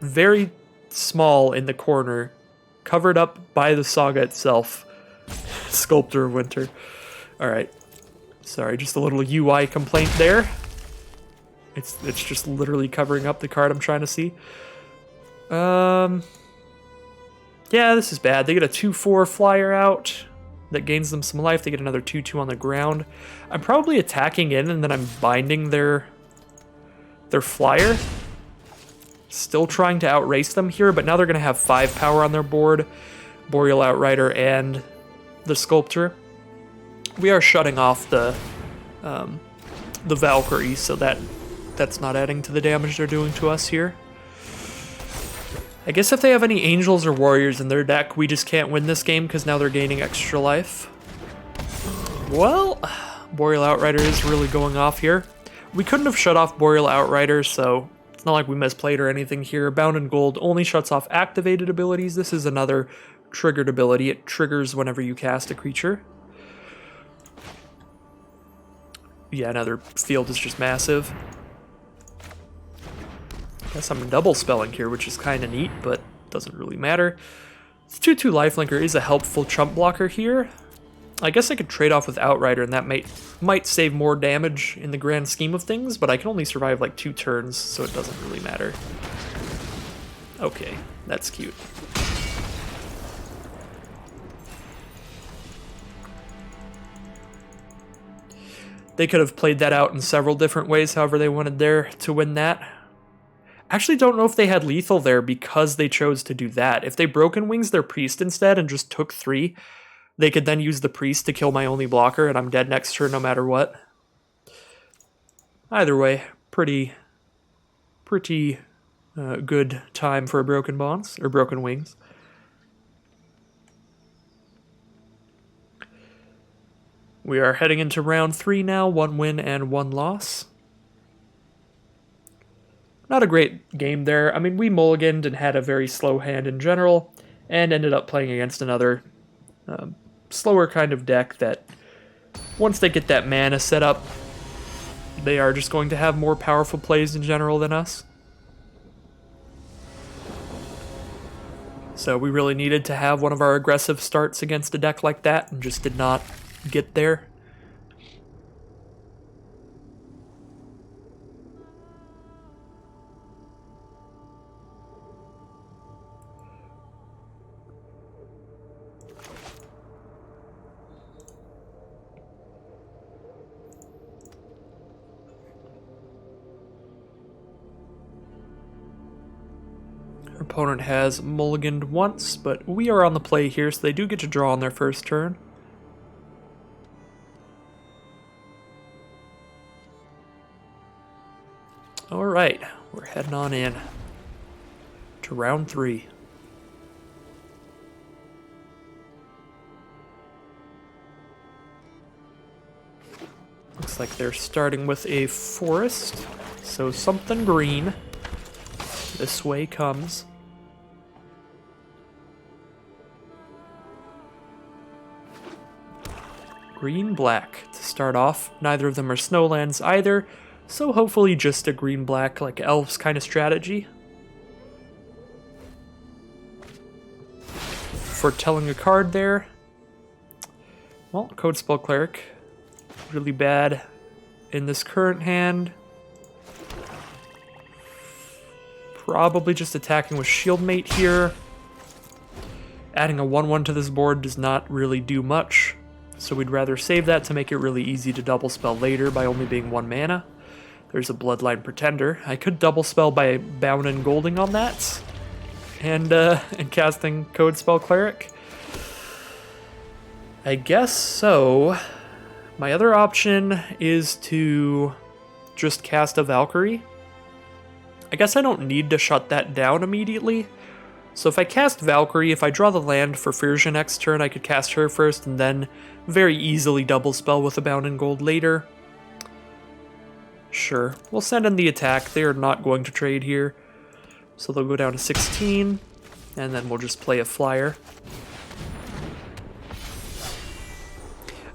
Very small in the corner, covered up by the saga itself. Sculptor of Winter. Alright. Sorry, just a little UI complaint there. It's just literally covering up the card I'm trying to see. Yeah, this is bad. They get a 2/4 flyer out that gains them some life. They get another 2/2 on the ground. I'm probably attacking in and then I'm binding their flyer. Still trying to outrace them here, but now they're going to have 5 power on their board. Boreal Outrider and the Sculptor. We are shutting off the Valkyrie, so that's not adding to the damage they're doing to us here. I guess if they have any Angels or Warriors in their deck, we just can't win this game because now they're gaining extra life. Well, Boreal Outrider is really going off here. We couldn't have shut off Boreal Outrider, so it's not like we misplayed or anything here. Bound in Gold only shuts off activated abilities. This is another triggered ability. It triggers whenever you cast a creature. Yeah, another field is just massive. Guess I'm double spelling here, which is kind of neat, but doesn't really matter. This 2/2 lifelinker is a helpful chump blocker here. I guess I could trade off with Outrider, and that might save more damage in the grand scheme of things, but I can only survive like 2 turns, so it doesn't really matter. Okay, that's cute. They could have played that out in several different ways, however they wanted there to win that. Actually don't know if they had lethal there because they chose to do that. If they Broken Wings their Priest instead and just took 3, they could then use the Priest to kill my only blocker and I'm dead next turn no matter what. Either way, pretty good time for a Broken Bonds, or Broken Wings. We are heading into round 3 now, 1 win and 1 loss. Not a great game there. I mean, we mulliganed and had a very slow hand in general, and ended up playing against another slower kind of deck that, once they get that mana set up, they are just going to have more powerful plays in general than us. So we really needed to have one of our aggressive starts against a deck like that, and just did not get there. Our opponent has mulliganed once, but we are on the play here, so they do get to draw on their first turn. Alright, we're heading on in to round 3. Looks like they're starting with a forest, so something green. This way comes. Green, black to start off. Neither of them are snowlands either, so hopefully just a green-black like elves kind of strategy. Foretelling a card there. Well, Codespell Cleric. Really bad in this current hand. Probably just attacking with Shieldmate here. Adding a 1/1 to this board does not really do much, so we'd rather save that to make it really easy to double spell later by only being 1 mana. There's a Bloodline Pretender. I could double spell by Bound and Golding on that, and casting Codespell Cleric. I guess so. My other option is to just cast a Valkyrie. I guess I don't need to shut that down immediately. So if I cast Valkyrie, if I draw the land for Frisia next turn, I could cast her first and then very easily double spell with a Bound in Gold later. Sure, we'll send in the attack. They are not going to trade here. So they'll go down to 16, and then we'll just play a flyer.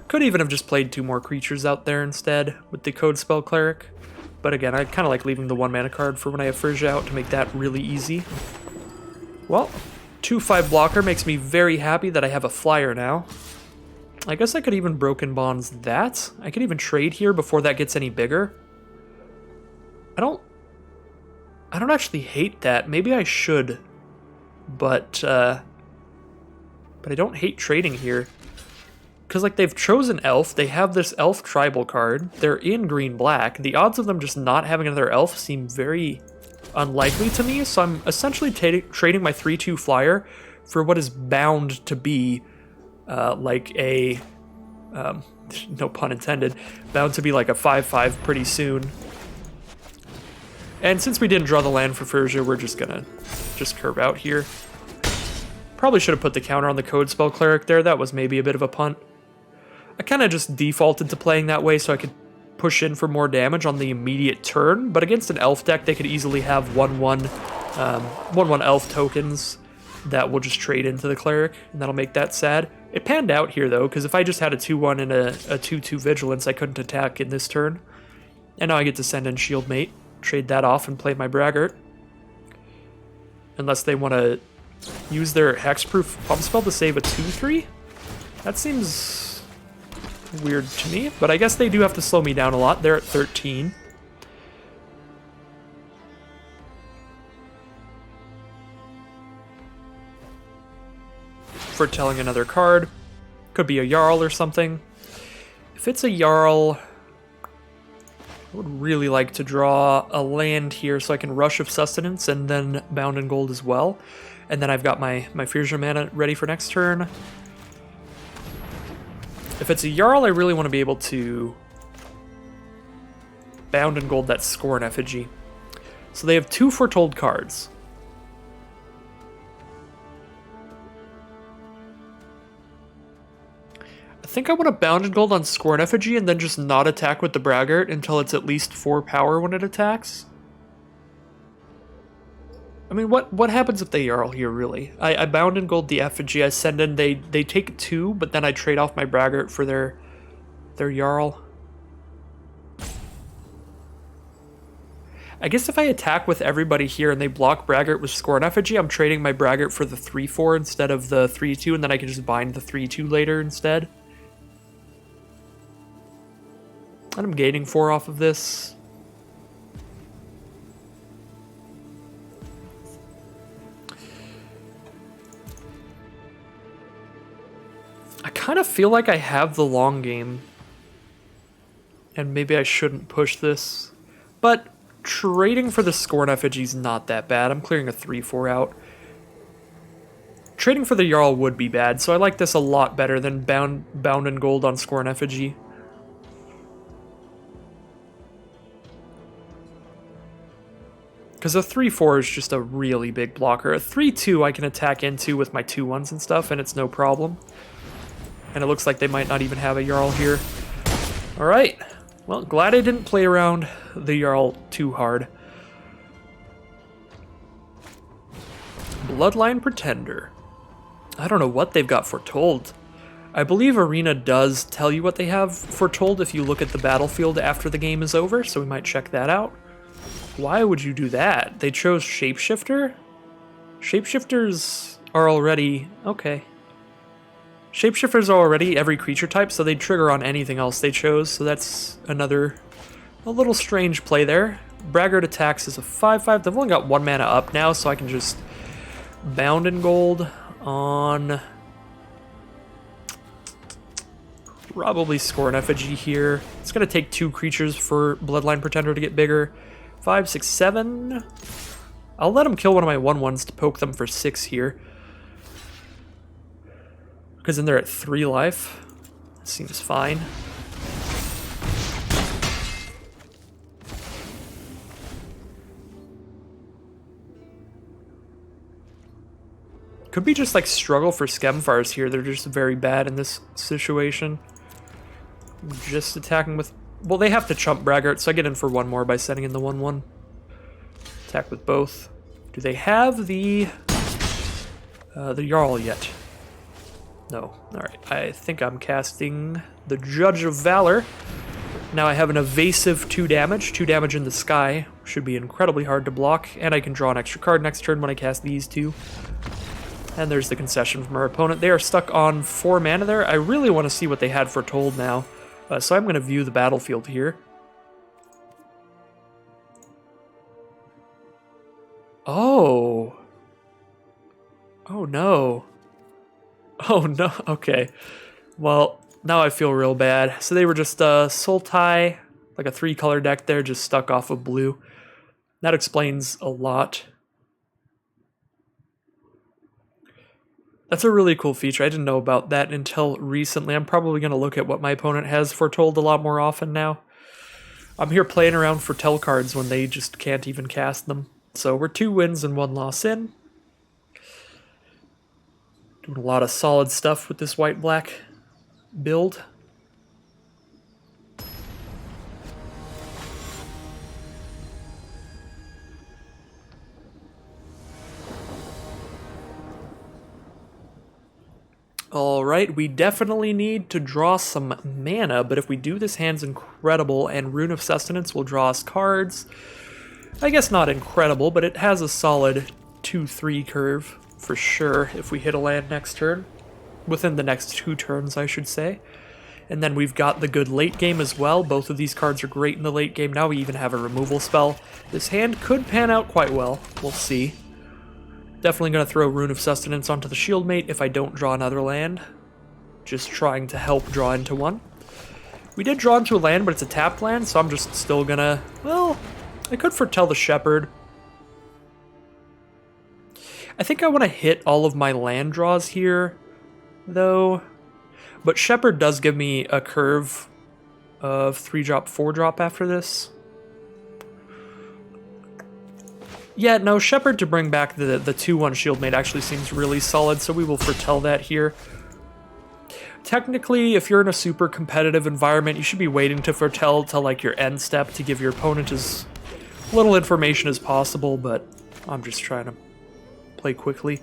Could even have just played 2 more creatures out there instead with the Codespell Cleric. But again, I kind of like leaving the 1 mana card for when I have Frisia out to make that really easy. Well, 2/5 blocker makes me very happy that I have a flyer now. I guess I could even Broken Bonds that. I could even trade here before that gets any bigger. I don't actually hate that. Maybe I should, but I don't hate trading here. Because, like, they've chosen elf, they have this elf tribal card, they're in green-black. The odds of them just not having another elf seem very unlikely to me, so I'm essentially trading my 3/2 flyer for what is bound to be, like a, no pun intended, bound to be like a 5/5 pretty soon. And since we didn't draw the land for Persia, we're just gonna curve out here. Probably should have put the counter on the Code Spell Cleric there, that was maybe a bit of a punt. I kind of just defaulted to playing that way so I could push in for more damage on the immediate turn, but against an elf deck, they could easily have 1/1 elf tokens that will just trade into the cleric, and that'll make that sad. It panned out here, though, because if I just had a 2/1 and a 2/2 vigilance, I couldn't attack in this turn. And now I get to send in Shieldmate, trade that off, and play my Braggart. Unless they want to use their Hexproof Pump Spell to save a 2/3? That seems weird to me, but I guess they do have to slow me down a lot. They're at 13. Foretelling another card. Could be a Jarl or something. If it's a Jarl, I would really like to draw a land here so I can Rush of Sustenance and then Bound in Gold as well. And then I've got my Fiercer mana ready for next turn. If it's a Jarl, I really want to be able to Bound in Gold that Scorn Effigy. So they have 2 Foretold cards. I think I want to Bound in Gold on Scorn Effigy and then just not attack with the Braggart until it's at least 4 power when it attacks. I mean, what happens if they Jarl here, really? I Bound in Gold the Effigy, I send in, they take 2, but then I trade off my Braggart for their Jarl. I guess if I attack with everybody here and they block Braggart with Scorn Effigy, I'm trading my Braggart for the 3/4 instead of the 3/2, and then I can just bind the 3/2 later instead. And I'm gaining 4 off of this. I kind of feel like I have the long game, and maybe I shouldn't push this, but trading for the Scorn Effigy is not that bad. I'm clearing a 3/4 out. Trading for the Jarl would be bad, so I like this a lot better than Bound in Gold on Scorn Effigy. Because a 3/4 is just a really big blocker. A 3/2 I can attack into with my 2/1s and stuff, and it's no problem. And it looks like they might not even have a Jarl here. Alright. Well, glad I didn't play around the Jarl too hard. Bloodline Pretender. I don't know what they've got Foretold. I believe Arena does tell you what they have Foretold if you look at the battlefield after the game is over, so we might check that out. Why would you do that? They chose Shapeshifter? Shapeshifters are already... okay. Shapeshifters are already every creature type, so they trigger on anything else they chose, so that's a little strange play there. Braggart attacks is a 5/5. They've only got 1 mana up now, so I can just Bound in Gold on... probably Scorn Effigy here. It's going to take 2 creatures for Bloodline Pretender to get bigger. 5, 6, 7. I'll let him kill one of my 1/1s to poke them for 6 here. Because then they're at 3 life. Seems fine. Could be just like struggle for Skemfars here. They're just very bad in this situation. Just attacking with... well, they have to chump Braggart, so I get in for 1 more by setting in the 1/1. Attack with both. Do they have the Jarl yet? No. Alright, I think I'm casting the Judge of Valor. Now I have an evasive 2 damage. 2 damage in the sky. Should be incredibly hard to block, and I can draw an extra card next turn when I cast these 2. And there's the concession from our opponent. They are stuck on 4 mana there. I really want to see what they had Foretold now. So I'm going to view the battlefield here. no. Oh no, okay. Well, now I feel real bad. So they were just Sultai, like a 3-color deck there, just stuck off of blue. That explains a lot. That's a really cool feature. I didn't know about that until recently. I'm probably going to look at what my opponent has foretold a lot more often now. I'm here playing around for tell cards when they just can't even cast them. So we're 2 wins and 1 loss in. Doing a lot of solid stuff with this white-black build. Alright, we definitely need to draw some mana, but if we do, this hand's incredible, and Rune of Sustenance will draw us cards. I guess not incredible, but it has a solid 2-3 curve, for sure, if we hit a land next turn. Within the next 2 turns, I should say. And then we've got the good late game as well. Both of these cards are great in the late game. Now we even have a removal spell. This hand could pan out quite well. We'll see. Definitely going to throw Rune of Sustenance onto the Shieldmate if I don't draw another land. Just trying to help draw into one. We did draw into a land, but it's a tapped land, so I'm just still going to... Well, I could foretell the Shepherd. I think I want to hit all of my land draws here, though. But Shepherd does give me a curve of 3-drop, 4-drop after this. Yeah, no, Shepherd to bring back the 2-1 Shieldmate actually seems really solid, so we will foretell that here. Technically, if you're in a super competitive environment, you should be waiting to foretell till like your end step to give your opponent as little information as possible, but I'm just trying to play quickly.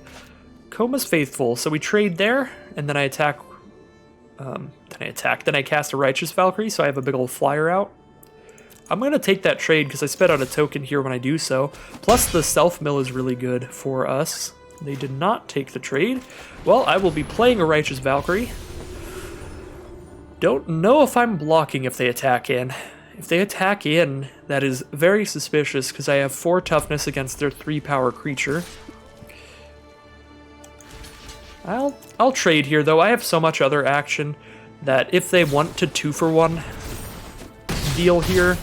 Koma's Faithful, so we trade there, and then I attack. Then I cast a Righteous Valkyrie, so I have a big old flyer out. I'm going to take that trade because I spit out a token here when I do so. Plus, the Self Mill is really good for us. They did not take the trade. Well, I will be playing a Righteous Valkyrie. Don't know if I'm blocking if they attack in. If they attack in, that is very suspicious because I have 4 toughness against their 3-power creature. I'll trade here, though. I have so much other action that if they want to 2-for-1 deal here,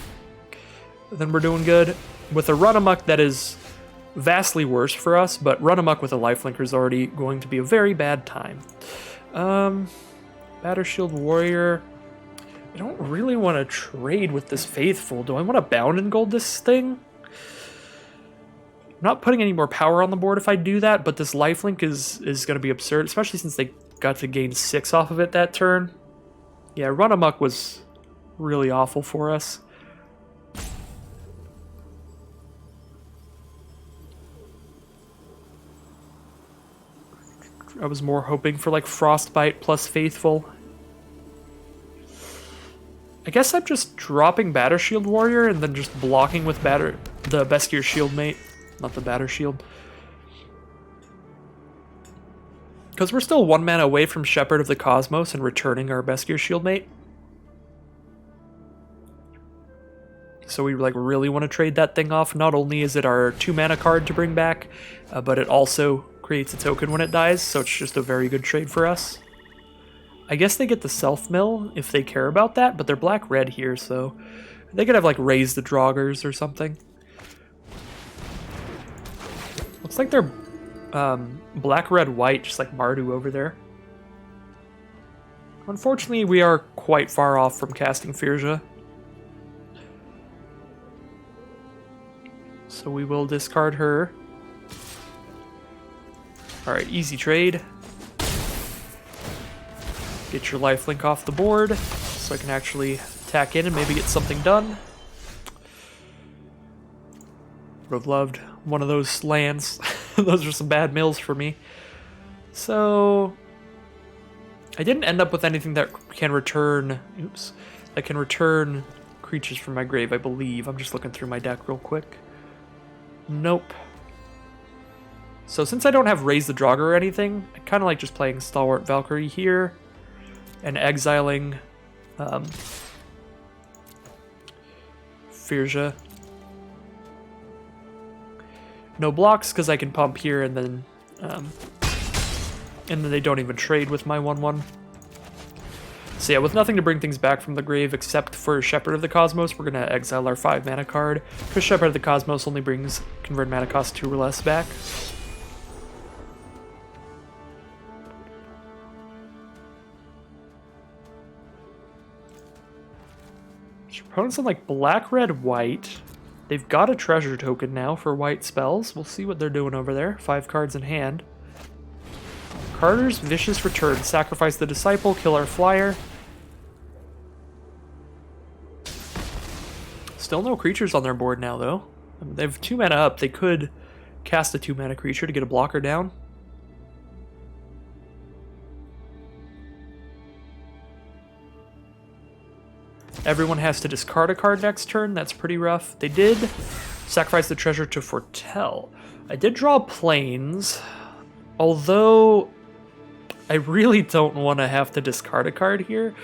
then we're doing good. With a Run-Amok, that is vastly worse for us, but Run-Amok with a Lifelinker is already going to be a very bad time. Battershield Warrior. I don't really want to trade with this Faithful. Do I want to Bound and Gold this thing? I'm not putting any more power on the board if I do that, but this Lifelink is going to be absurd, especially since they got to gain 6 off of it that turn. Yeah, Run-Amok was really awful for us. I was more hoping for like Frostbite plus Faithful. I guess I'm just dropping Battershield Warrior and then just blocking with the Beskir Shieldmate, not the Battershield. Because we're still 1 mana away from Shepherd of the Cosmos and returning our Beskir Shieldmate. So we like really want to trade that thing off. Not only is it our 2 mana card to bring back, but it also creates a token when it dies, so it's just a very good trade for us. I guess they get the Self-Mill if they care about that, but they're black-red here, so they could have like Raise the Draugrs or something. Looks like they're black-red-white, just like Mardu over there. Unfortunately, we are quite far off from casting Firja. So we will discard her. Alright, easy trade. Get your lifelink off the board so I can actually attack in and maybe get something done. Would have loved one of those lands. Those are some bad mills for me. So I didn't end up with anything that can return... Oops. That can return creatures from my grave, I believe. I'm just looking through my deck real quick. Nope. So since I don't have Raise the Draugr or anything, I kind of like just playing Stalwart Valkyrie here and exiling Firja. No blocks because I can pump here and then And then they don't even trade with my 1/1. So yeah, with nothing to bring things back from the grave except for Shepherd of the Cosmos, we're going to exile our 5 mana card, because Shepherd of the Cosmos only brings convert mana cost 2 or less back. Your opponent's on like black, red, white. They've got a treasure token now for white spells. We'll see what they're doing over there. 5 cards in hand. Carter's Vicious Return. Sacrifice the Disciple, kill our flyer. Still no creatures on their board now, though. They have 2 mana up. They could cast a 2 mana creature to get a blocker down. Everyone has to discard a card next turn. That's pretty rough. They did sacrifice the treasure to foretell. I did draw planes, although I really don't want to have to discard a card here.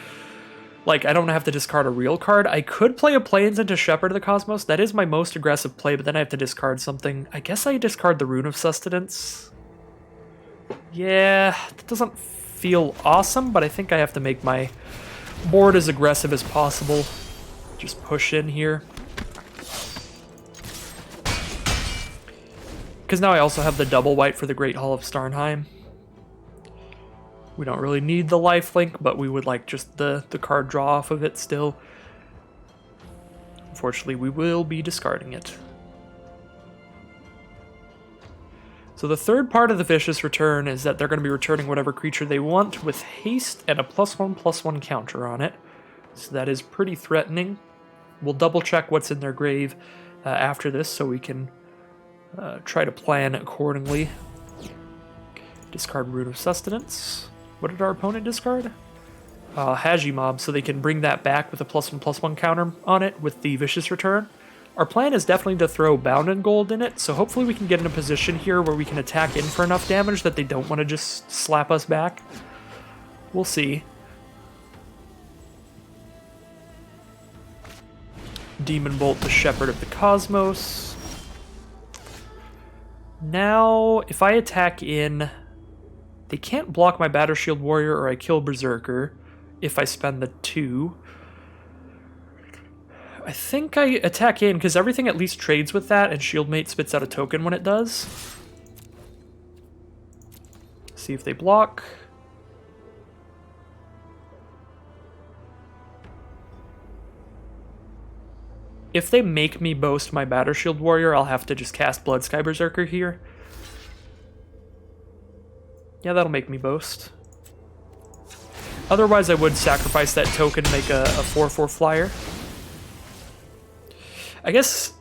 Like, I don't have to discard a real card. I could play a planes into Shepherd of the Cosmos. That is my most aggressive play, but then I have to discard something. I guess I discard the Rune of Sustenance. Yeah, that doesn't feel awesome, but I think I have to make my board as aggressive as possible. Just push in here. Because now I also have the double white for the Great Hall of Starnheim. We don't really need the lifelink, but we would like just the card draw off of it still. Unfortunately, we will be discarding it. So the third part of the Vicious Return is that they're going to be returning whatever creature they want with haste and a +1/+1 counter on it. So that is pretty threatening. We'll double check what's in their grave after this so we can try to plan accordingly. Discard Rune of Sustenance. What did our opponent discard? Haji Mob, so they can bring that back with a +1/+1 counter on it with the Vicious Return. Our plan is definitely to throw Bound in Gold in it, so hopefully we can get in a position here where we can attack in for enough damage that they don't want to just slap us back. We'll see. Demon Bolt the Shepherd of the Cosmos. Now, if I attack in, they can't block my Batter Shield Warrior or I kill Berserker if I spend the 2. I think I attack in because everything at least trades with that, and Shieldmate spits out a token when it does. See if they block. If they make me boast my Batter Shield Warrior, I'll have to just cast Bloodsky Berserker here. Yeah, that'll make me boast. Otherwise, I would sacrifice that token to make a 4/4 flyer. I guess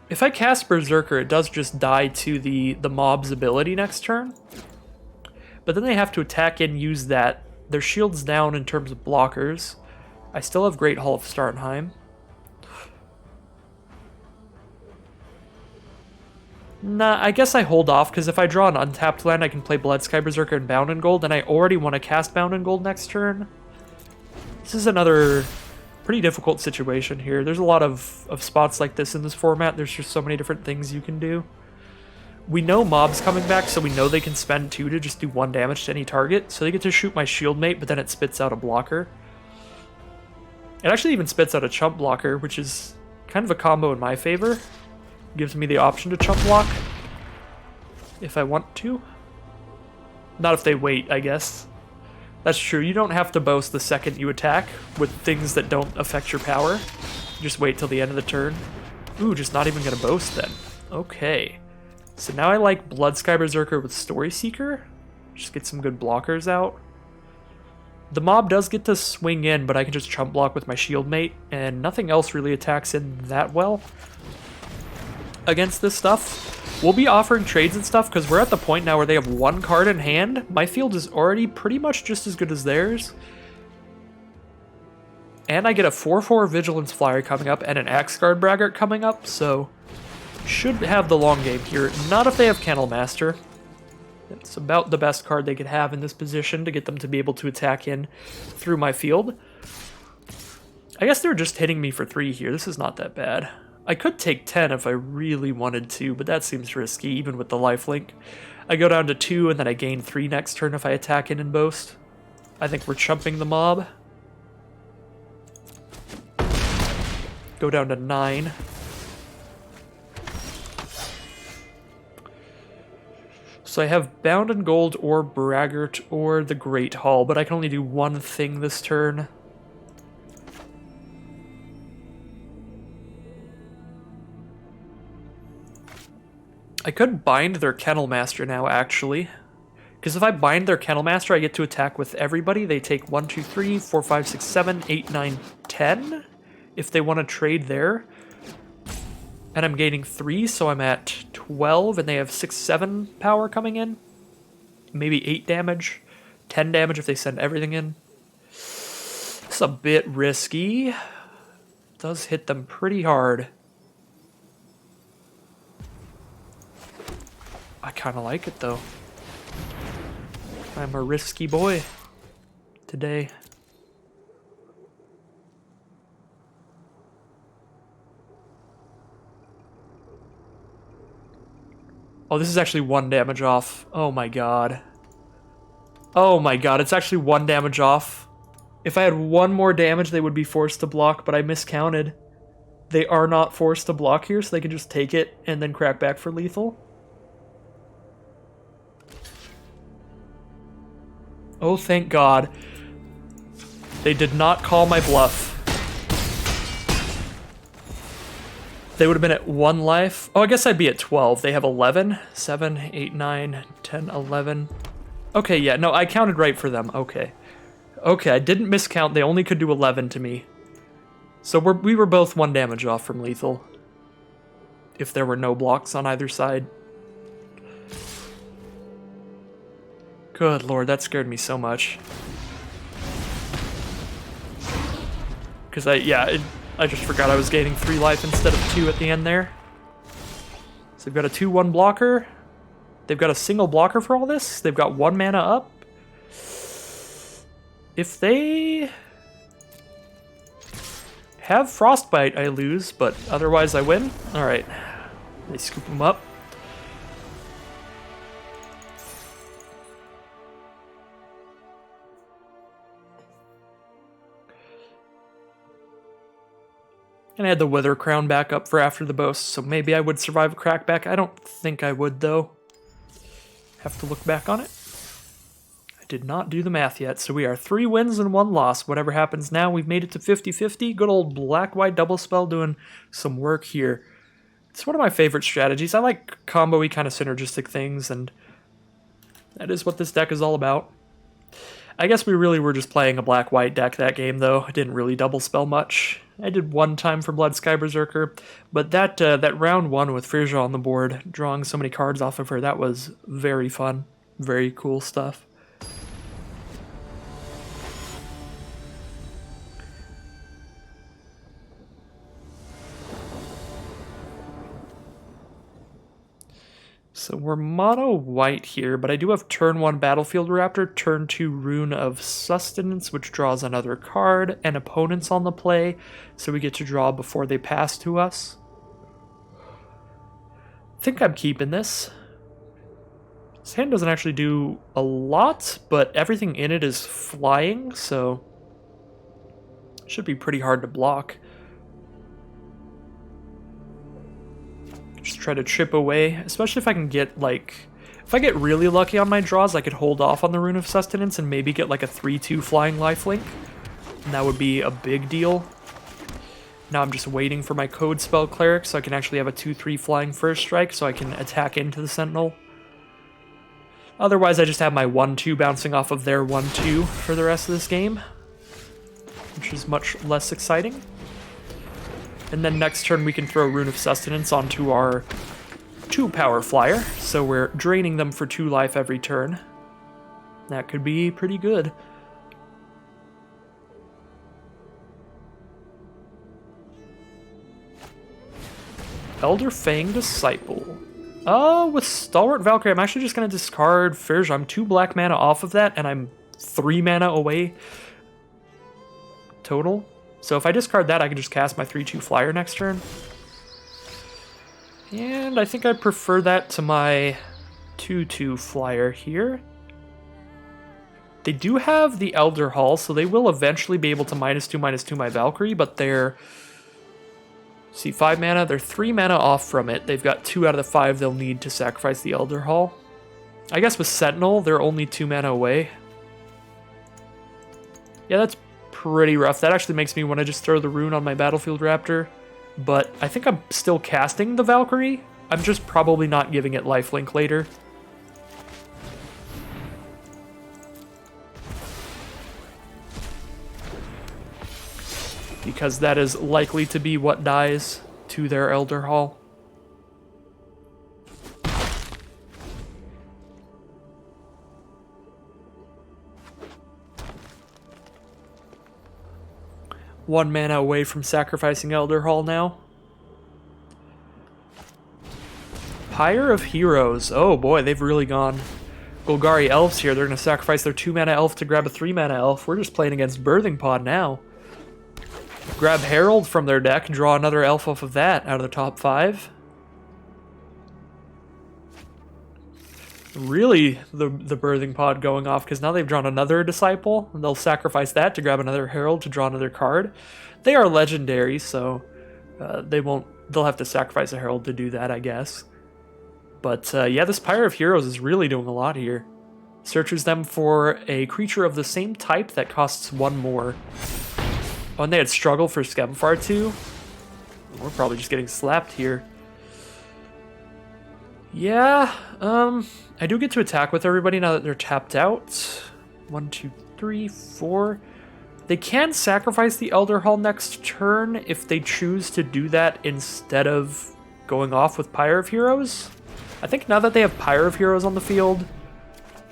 if I cast Berserker, it does just die to the mob's ability next turn. But then they have to attack and use that. Their shield's down in terms of blockers. I still have Great Hall of Starnheim. Nah, I guess I hold off, because if I draw an untapped land, I can play Bloodsky Berserker and Bound in Gold, and I already want to cast Bound in Gold next turn. This is another pretty difficult situation here. There's a lot of spots like this in this format. There's just so many different things you can do. We know mob's coming back, so we know they can spend 2 to just do 1 damage to any target. So they get to shoot my Shieldmate, but then it spits out a blocker. It actually even spits out a chump blocker, which is kind of a combo in my favor. Gives me the option to chump block if I want to. Not if they wait, I guess. That's true. You don't have to boast the second you attack with things that don't affect your power. Just wait till the end of the turn. Ooh, just not even going to boast then. Okay. So now I like Bloodsky Berserker with Story Seeker. Just get some good blockers out. The mob does get to swing in, but I can just chump block with my Shieldmate, and nothing else really attacks in that well against this stuff. We'll be offering trades and stuff because we're at the point now where they have 1 card in hand. My field is already pretty much just as good as theirs. And I get a 4/4 Vigilance Flyer coming up and an Axeguard Braggart coming up, so should have the long game here. Not if they have Kennel Master. It's about the best card they could have in this position to get them to be able to attack in through my field. I guess they're just hitting me for 3 here. This is not that bad. I could take 10 if I really wanted to, but that seems risky, even with the lifelink. I go down to 2 and then I gain 3 next turn if I attack in and boast. I think we're chumping the mob. Go down to 9. So I have Bound in Gold or Braggart or the Great Hall, but I can only do one thing this turn. I could bind their Kennel Master now, actually. Because if I bind their Kennel Master, I get to attack with everybody. They take 1, 2, 3, 4, 5, 6, 7, 8, 9, 10. If they want to trade there. And I'm gaining 3, so I'm at 12, and they have 6, 7 power coming in. Maybe 8 damage. 10 damage if they send everything in. It's a bit risky. Does hit them pretty hard. I kind of like it, though. I'm a risky boy today. Oh, this is actually 1 damage off. Oh my god. Oh my god, it's actually 1 damage off. If I had 1 more damage, they would be forced to block, but I miscounted. They are not forced to block here, so they can just take it and then crack back for lethal. Oh, thank God. They did not call my bluff. They would have been at 1 life. Oh, I guess I'd be at 12. They have 11. 7, 8, 9, 10, 11. Okay, yeah, no, I counted right for them. Okay. Okay, I didn't miscount. They only could do 11 to me. So we were both 1 damage off from lethal. If there were no blocks on either side. Good lord, that scared me so much. Because I just forgot I was gaining 3 life instead of 2 at the end there. So they've got a 2/1 blocker. They've got a single blocker for all this. They've got 1 mana up. If they have Frostbite, I lose, but otherwise I win. Alright. They scoop them up. And I had the Wither Crown back up for after the boast, so maybe I would survive a crackback. I don't think I would, though. Have to look back on it. I did not do the math yet, so we are 3 wins and 1 loss. Whatever happens now, we've made it to 50-50. Good old black-white double spell doing some work here. It's one of my favorite strategies. I like combo-y kind of synergistic things, and that is what this deck is all about. I guess we really were just playing a black-white deck that game, though. I didn't really double spell much. I did 1 time for Blood Sky Berserker, but that round 1 with Frisia on the board, drawing so many cards off of her, that was very fun. Very cool stuff. So we're mono white here, but I do have turn 1 Battlefield Raptor, turn 2 Rune of Sustenance, which draws another card, and opponents on the play, so we get to draw before they pass to us. I think I'm keeping this. This hand doesn't actually do a lot, but everything in it is flying, so it should be pretty hard to block. Just try to chip away, especially if I can get, like... If I get really lucky on my draws, I could hold off on the Rune of Sustenance and maybe get, like, a 3/2 flying lifelink. And that would be a big deal. Now I'm just waiting for my Code Spell Cleric so I can actually have a 2/3 flying first strike so I can attack into the Sentinel. Otherwise, I just have my 1/2 bouncing off of their 1/2 for the rest of this game, which is much less exciting. And then next turn we can throw Rune of Sustenance onto our 2-power flyer, so we're draining them for 2 life every turn. That could be pretty good. Elder Fang Disciple. With Stalwart Valkyrie, I'm actually just going to discard Frisia. I'm 2 black mana off of that, and I'm 3 mana away total. So if I discard that, I can just cast my 3/2 flyer next turn. And I think I prefer that to my 2/2 flyer here. They do have the Elder Hall, so they will eventually be able to -2/-2 my Valkyrie, but they're... See, 5 mana, they're 3 mana off from it. They've got 2 out of the 5 they'll need to sacrifice the Elder Hall. I guess with Sentinel, they're only 2 mana away. Yeah, that's pretty rough. That actually makes me want to just throw the rune on my Battlefield Raptor. But I think I'm still casting the Valkyrie. I'm just probably not giving it lifelink later. Because that is likely to be what dies to their Elder Hall. One mana away from sacrificing Elder Hall now. Pyre of Heroes. Oh boy, they've really gone Golgari Elves here. They're going to sacrifice their 2 mana elf to grab a 3 mana elf. We're just playing against Birthing Pod now. Grab Herald from their deck, draw another elf off of that out of the top 5. Really, the Birthing Pod going off, because now they've drawn another Disciple, and they'll sacrifice that to grab another Herald to draw another card. They are legendary, so they'll have to sacrifice a Herald to do that, I guess. But yeah, this Pyre of Heroes is really doing a lot here. Searches them for a creature of the same type that costs 1 more. Oh, and they had Struggle for Skemfar too. We're probably just getting slapped here. Yeah, I do get to attack with everybody now that they're tapped out. 1, 2, 3, 4. They can sacrifice the Elder Hall next turn if they choose to do that instead of going off with Pyre of Heroes. I think now that they have Pyre of Heroes on the field,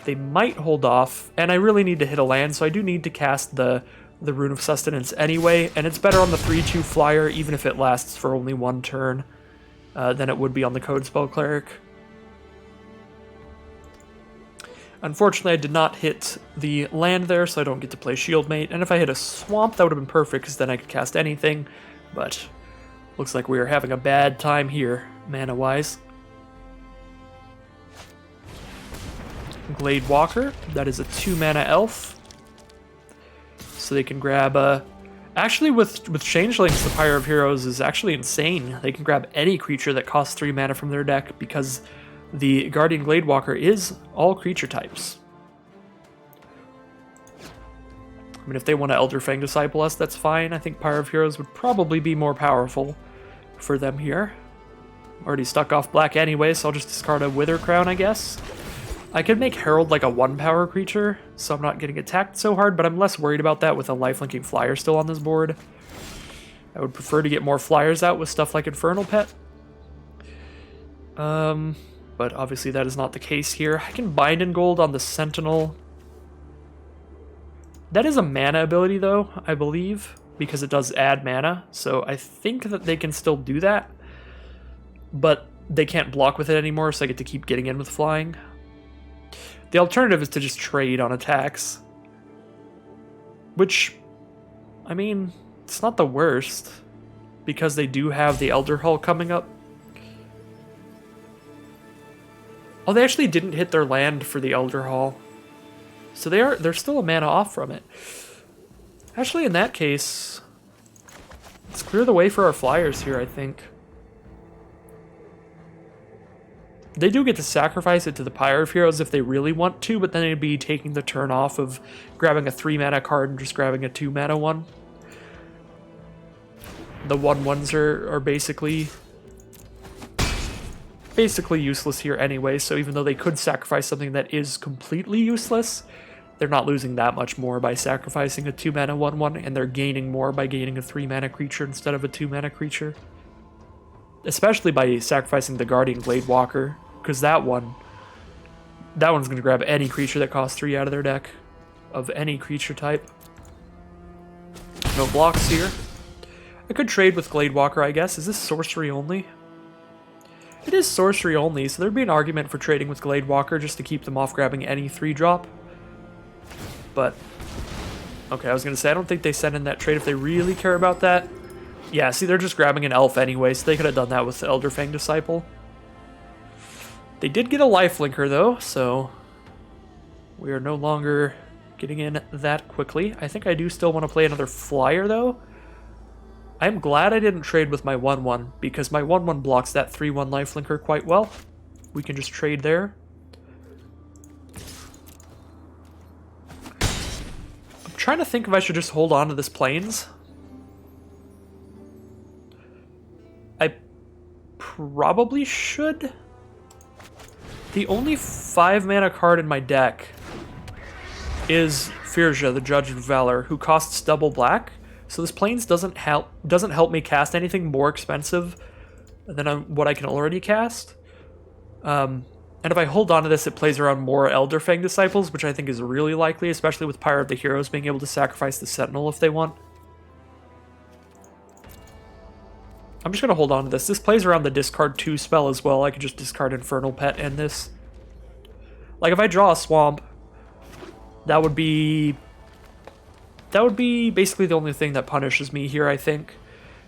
they might hold off. And I really need to hit a land, so I do need to cast the Rune of Sustenance anyway, and it's better on the 3/2 flyer, even if it lasts for only 1 turn, than it would be on the Codespell Cleric. Unfortunately, I did not hit the land there, so I don't get to play Shieldmate, and if I hit a Swamp, that would have been perfect, because then I could cast anything, but looks like we are having a bad time here, mana-wise. Glade Walker, that is a 2 mana elf. So they can grab actually with Changelings, the Pyre of Heroes is actually insane. They can grab any creature that costs 3 mana from their deck because the Guardian Gladewalker is all creature types. I mean, if they want to Elderfang Disciple us, that's fine. I think Pyre of Heroes would probably be more powerful for them here. Already stuck off black anyway, so I'll just discard a Wither Crown, I guess. I could make Herald like a 1-power creature, so I'm not getting attacked so hard, but I'm less worried about that with a lifelinking flyer still on this board. I would prefer to get more flyers out with stuff like Infernal Pet. But obviously that is not the case here. I can Bind in Gold on the Sentinel. That is a mana ability though, I believe, because it does add mana, so I think that they can still do that. But they can't block with it anymore, so I get to keep getting in with flying. The alternative is to just trade on attacks. Which, I mean, it's not the worst, because they do have the Elder Hall coming up. Oh, they actually didn't hit their land for the Elder Hall. So they're still a mana off from it. Actually, in that case, let's clear the way for our flyers here, I think. They do get to sacrifice it to the Pyre of Heroes if they really want to, but then they'd be taking the turn off of grabbing a 3-mana card and just grabbing a 2-mana one. The 1/1s are basically useless here anyway, so even though they could sacrifice something that is completely useless, they're not losing that much more by sacrificing a 2-mana 1/1, and they're gaining more by gaining a 3-mana creature instead of a 2-mana creature. Especially by sacrificing the Guardian Gladewalker, because that one's going to grab any creature that costs 3 out of their deck, of any creature type. No blocks here. I could trade with Gladewalker, I guess. Is this sorcery only? It is sorcery only, so there'd be an argument for trading with Gladewalker just to keep them off grabbing any 3-drop. But, okay, I was going to say, I don't think they send in that trade if they really care about that. Yeah, see, they're just grabbing an elf anyway, so they could have done that with the Elderfang Disciple. They did get a lifelinker though, so we are no longer getting in that quickly. I think I do still want to play another flyer though. I'm glad I didn't trade with my 1-1 because my 1-1 blocks that 3-1 lifelinker quite well. We can just trade there. I'm trying to think if I should just hold on to this plains. I probably should. The only 5-mana card in my deck is Firja, the Judge of Valor, who costs double black. So this plains doesn't help me cast anything more expensive than what I can already cast. And if I hold on to this, it plays around more Elderfang Disciples, which I think is really likely, especially with Pyre of the Heroes being able to sacrifice the Sentinel if they want. I'm just going to hold on to this. This plays around the discard 2 spell as well. I could just discard Infernal Pet and this. Like, if I draw a Swamp, that would be basically the only thing that punishes me here, I think.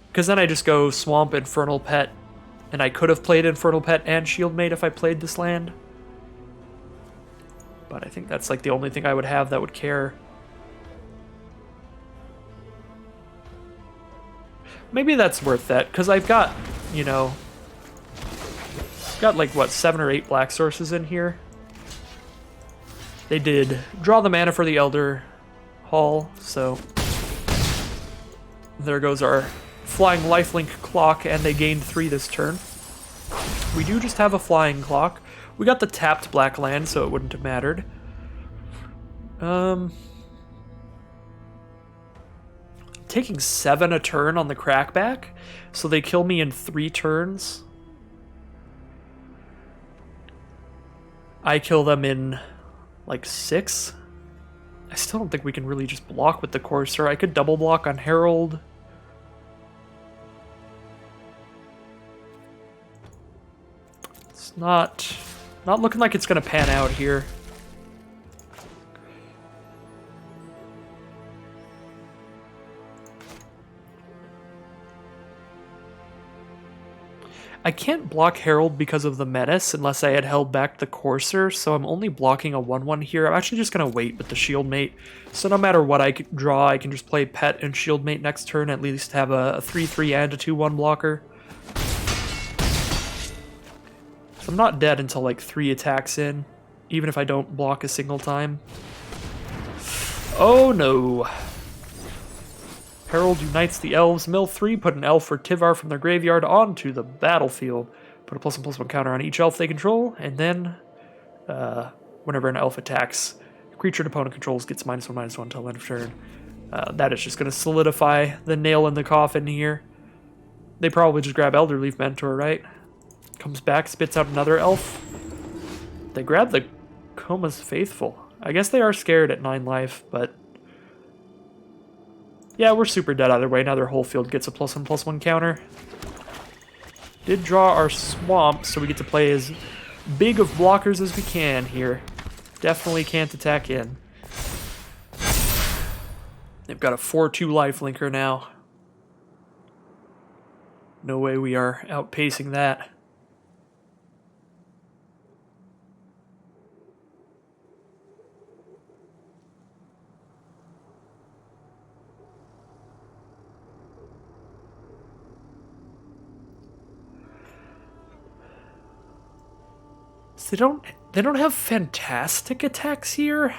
Because then I just go Swamp, Infernal Pet, and I could have played Infernal Pet and Shieldmate if I played this land. But I think that's like the only thing I would have that would care. Maybe that's worth that, because I've got, you know, got like, what, 7 or 8 black sources in here. They did draw the mana for the Elder Hall, so there goes our flying lifelink clock, and they gained 3 this turn. We do just have a flying clock. We got the tapped black land, so it wouldn't have mattered. Taking 7 a turn on the crackback, so they kill me in 3 turns. I kill them in like 6. I still don't think we can really just block with the Courser. I could double block on Herald. It's not looking like it's gonna pan out here. I can't block Herald because of the Menace unless I had held back the Courser, so I'm only blocking a 1-1 here. I'm actually just going to wait with the Shieldmate, so no matter what I draw, I can just play Pet and Shieldmate next turn, at least have a 3-3 and a 2-1 blocker. So I'm not dead until like 3 attacks in, even if I don't block a single time. Oh no! Herald unites the elves. Mill 3, put an elf or Tivar from their graveyard onto the battlefield. Put a +1/+1 counter on each elf they control, and then whenever an elf attacks, a creature an opponent controls gets -1/-1 until end of turn. That is just going to solidify the nail in the coffin here. They probably just grab Elderleaf Mentor, right? Comes back, spits out another elf. They grab the Coma's Faithful. I guess they are scared at 9 life, but yeah, we're super dead either way. Now their whole field gets a +1/+1 counter. Did draw our Swamp, so we get to play as big of blockers as we can here. Definitely can't attack in. They've got a 4-2 lifelinker now. No way we are outpacing that. They don't have fantastic attacks here,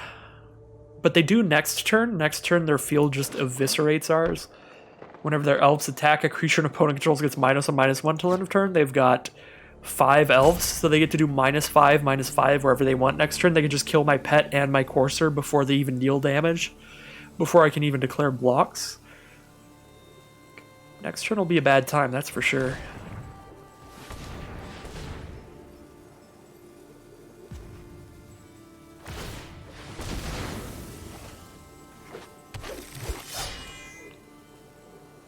but they do next turn. Next turn, their field just eviscerates ours. Whenever their elves attack, a creature an opponent controls gets -1/-1 till end of turn. They've got 5 elves, so they get to do -5, -5 wherever they want next turn. They can just kill my pet and my Courser before they even deal damage, before I can even declare blocks. Next turn will be a bad time, that's for sure.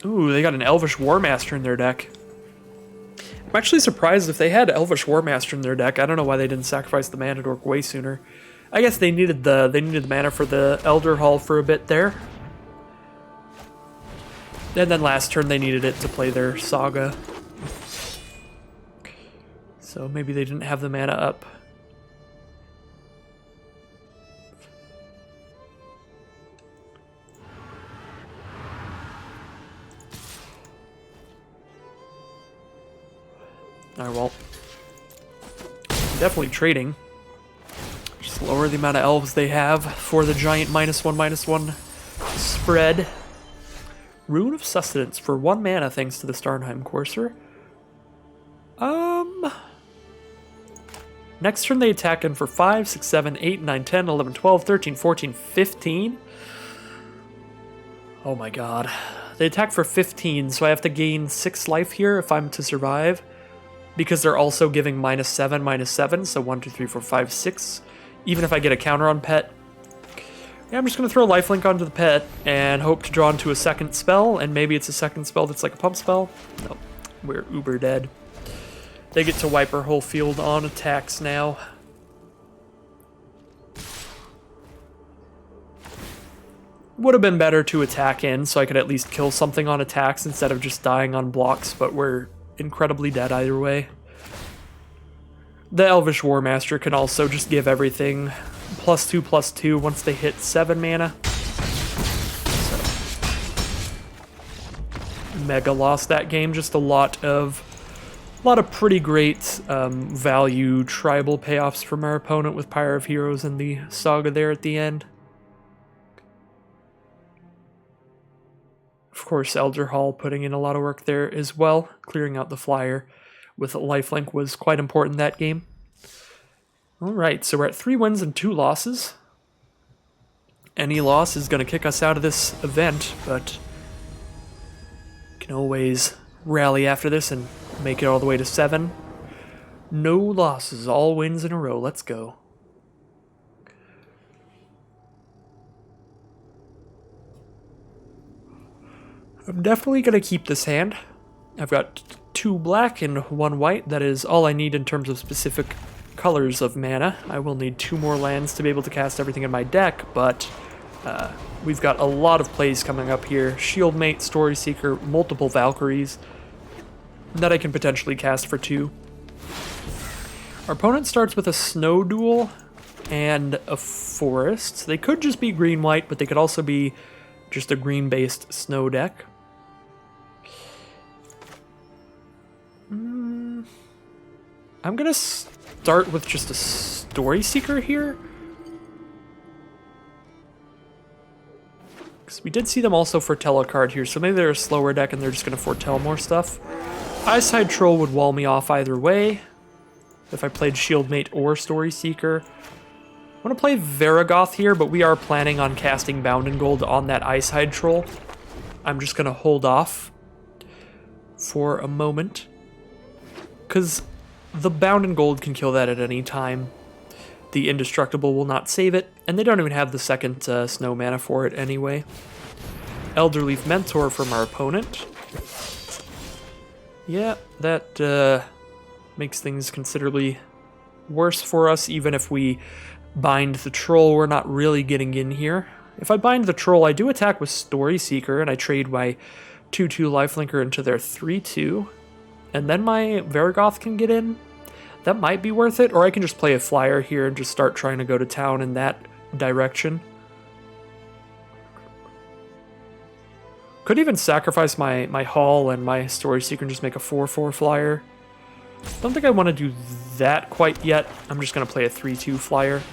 Ooh, they got an Elvish Warmaster in their deck. I'm actually surprised if they had Elvish Warmaster in their deck. I don't know why they didn't sacrifice the Mana Dork way sooner. I guess they needed the mana for the Elder Hall for a bit there. And then last turn they needed it to play their Saga. So maybe they didn't have the mana up. Alright, well. Definitely trading. Just lower the amount of elves they have for the giant -1/-1 spread. Rune of Sustenance for 1 mana thanks to the Starnheim Courser. Next turn they attack in for 5, 6, 7, 8, 9, 10, 11, 12, 13, 14, 15. Oh my god. They attack for 15, so I have to gain 6 life here if I'm to survive. Because they're also giving -7, -7, so 1, 2, 3, 4, 5, 6. Even if I get a counter on pet. Yeah, I'm just going to throw lifelink onto the pet and hope to draw into a second spell, and maybe it's a second spell that's like a pump spell. Nope, we're uber dead. They get to wipe our whole field on attacks now. Would have been better to attack in so I could at least kill something on attacks instead of just dying on blocks, but we're incredibly dead either way. The Elvish War Master can also just give everything +2/+2 once they hit 7 mana. So, mega lost that game. Just a lot of pretty great value tribal payoffs from our opponent with Pyre of Heroes and the Saga there at the end. Of course, Elder Hall putting in a lot of work there as well. Clearing out the flyer with lifelink was quite important that game. Alright, so we're at 3 wins and 2 losses. Any loss is going to kick us out of this event, but can always rally after this and make it all the way to 7. No losses, all wins in a row. Let's go. I'm definitely going to keep this hand. I've got 2 black and 1 white. That is all I need in terms of specific colors of mana. I will need 2 more lands to be able to cast everything in my deck, but we've got a lot of plays coming up here. Shieldmate, Story Seeker, multiple Valkyries that I can potentially cast for 2. Our opponent starts with a Snow Duel and a Forest. They could just be green-white, but they could also be just a green-based snow deck. I'm gonna start with just a Story Seeker here. Because we did see them also foretell a card here, so maybe they're a slower deck and they're just gonna foretell more stuff. Eyeside Troll would wall me off either way, if I played Shieldmate or Story Seeker. I want to play Varagoth here, but we are planning on casting Bound in Gold on that Eyeside Troll. I'm just gonna hold off for a moment, because the Bound in Gold can kill that at any time. The Indestructible will not save it, and they don't even have the second snow mana for it anyway. Elderleaf Mentor from our opponent. Yeah, that makes things considerably worse for us. Even if we bind the Troll, we're not really getting in here. If I bind the Troll, I do attack with Story Seeker, and I trade my 2/2 lifelinker into their 3/2. And then my Varagoth can get in. That might be worth it, or I can just play a flyer here and just start trying to go to town in that direction. Could even sacrifice my Hall and my Story Seeker and just make a 4/4 flyer. Don't think I want to do that quite yet. I'm just going to play a 3/2 flyer.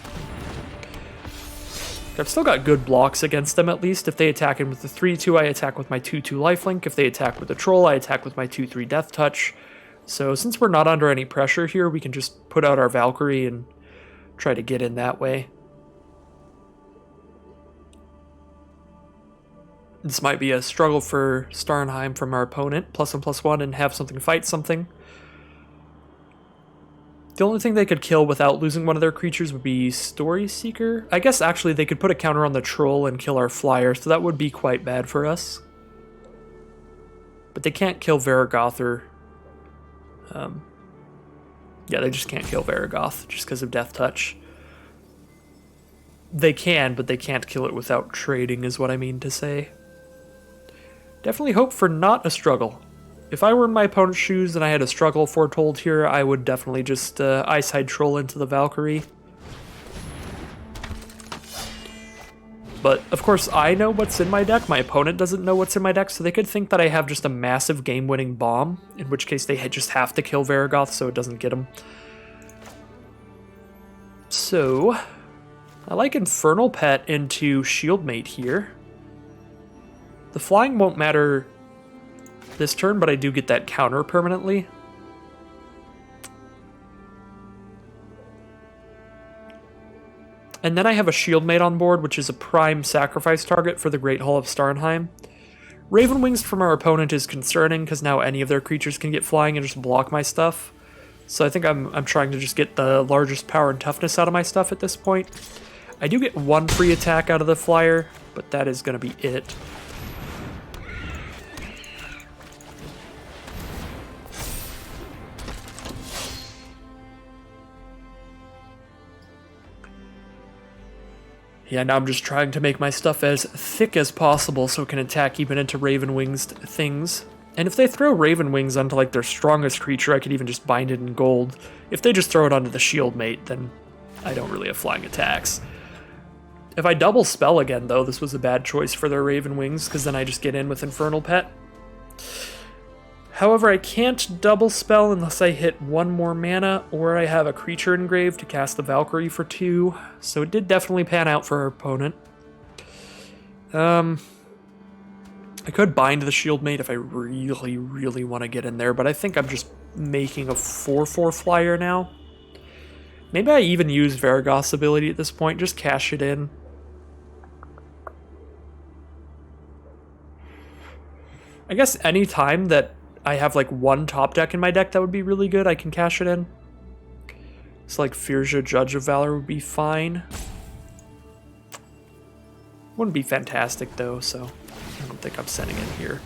I've still got good blocks against them at least. If they attack in with the 3/2, I attack with my 2/2 lifelink. If they attack with the Troll, I attack with my 2/3 Death Touch. So since we're not under any pressure here, we can just put out our Valkyrie and try to get in that way. This might be a struggle for Starnheim from our opponent. +1/+1 and have something fight something. The only thing they could kill without losing one of their creatures would be Story Seeker. I guess actually they could put a counter on the Troll and kill our flyer, so that would be quite bad for us. But they can't kill Varagoth or... yeah, they just can't kill Varagoth just because of Death Touch. They can, but they can't kill it without trading is what I mean to say. Definitely hope for not a struggle. If I were in my opponent's shoes and I had a struggle foretold here, I would definitely just Ice Hide Troll into the Valkyrie. But, of course, I know what's in my deck. My opponent doesn't know what's in my deck, so they could think that I have just a massive game-winning bomb, in which case they just have to kill Varragoth so it doesn't get them. So, I like Infernal Pet into Shieldmate here. The flying won't matter this turn, but I do get that counter permanently. And then I have a Shieldmate on board, which is a prime sacrifice target for the Great Hall of Starnheim. Raven Wings from our opponent is concerning, because now any of their creatures can get flying and just block my stuff. So I think I'm trying to just get the largest power and toughness out of my stuff at this point. I do get one free attack out of the flyer, but that is going to be it. Yeah, now I'm just trying to make my stuff as thick as possible so it can attack even into Raven Wings things. And if they throw Raven Wings onto like their strongest creature, I could even just bind it in gold. If they just throw it onto the Shieldmate, then I don't really have flying attacks. If I double spell again, though, this was a bad choice for their Raven Wings, because then I just get in with Infernal Pet. However, I can't double spell unless I hit one more mana, or I have a creature engraved to cast the Valkyrie for 2, so it did definitely pan out for our opponent. I could bind the Shieldmate if I really, really want to get in there, but I think I'm just making a 4/4 flyer now. Maybe I even use Varragoth's ability at this point, just cash it in. I guess any time that I have like one top deck in my deck that would be really good, I can cash it in. So like Firja, Judge of Valor would be fine. Wouldn't be fantastic though, so I don't think I'm sending it here.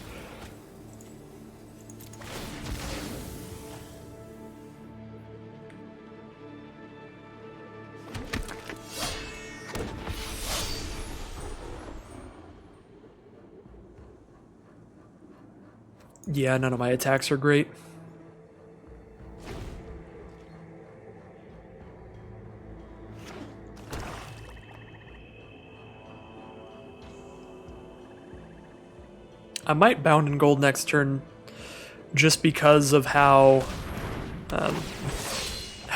Yeah, none of my attacks are great. I might bound in gold next turn just because of how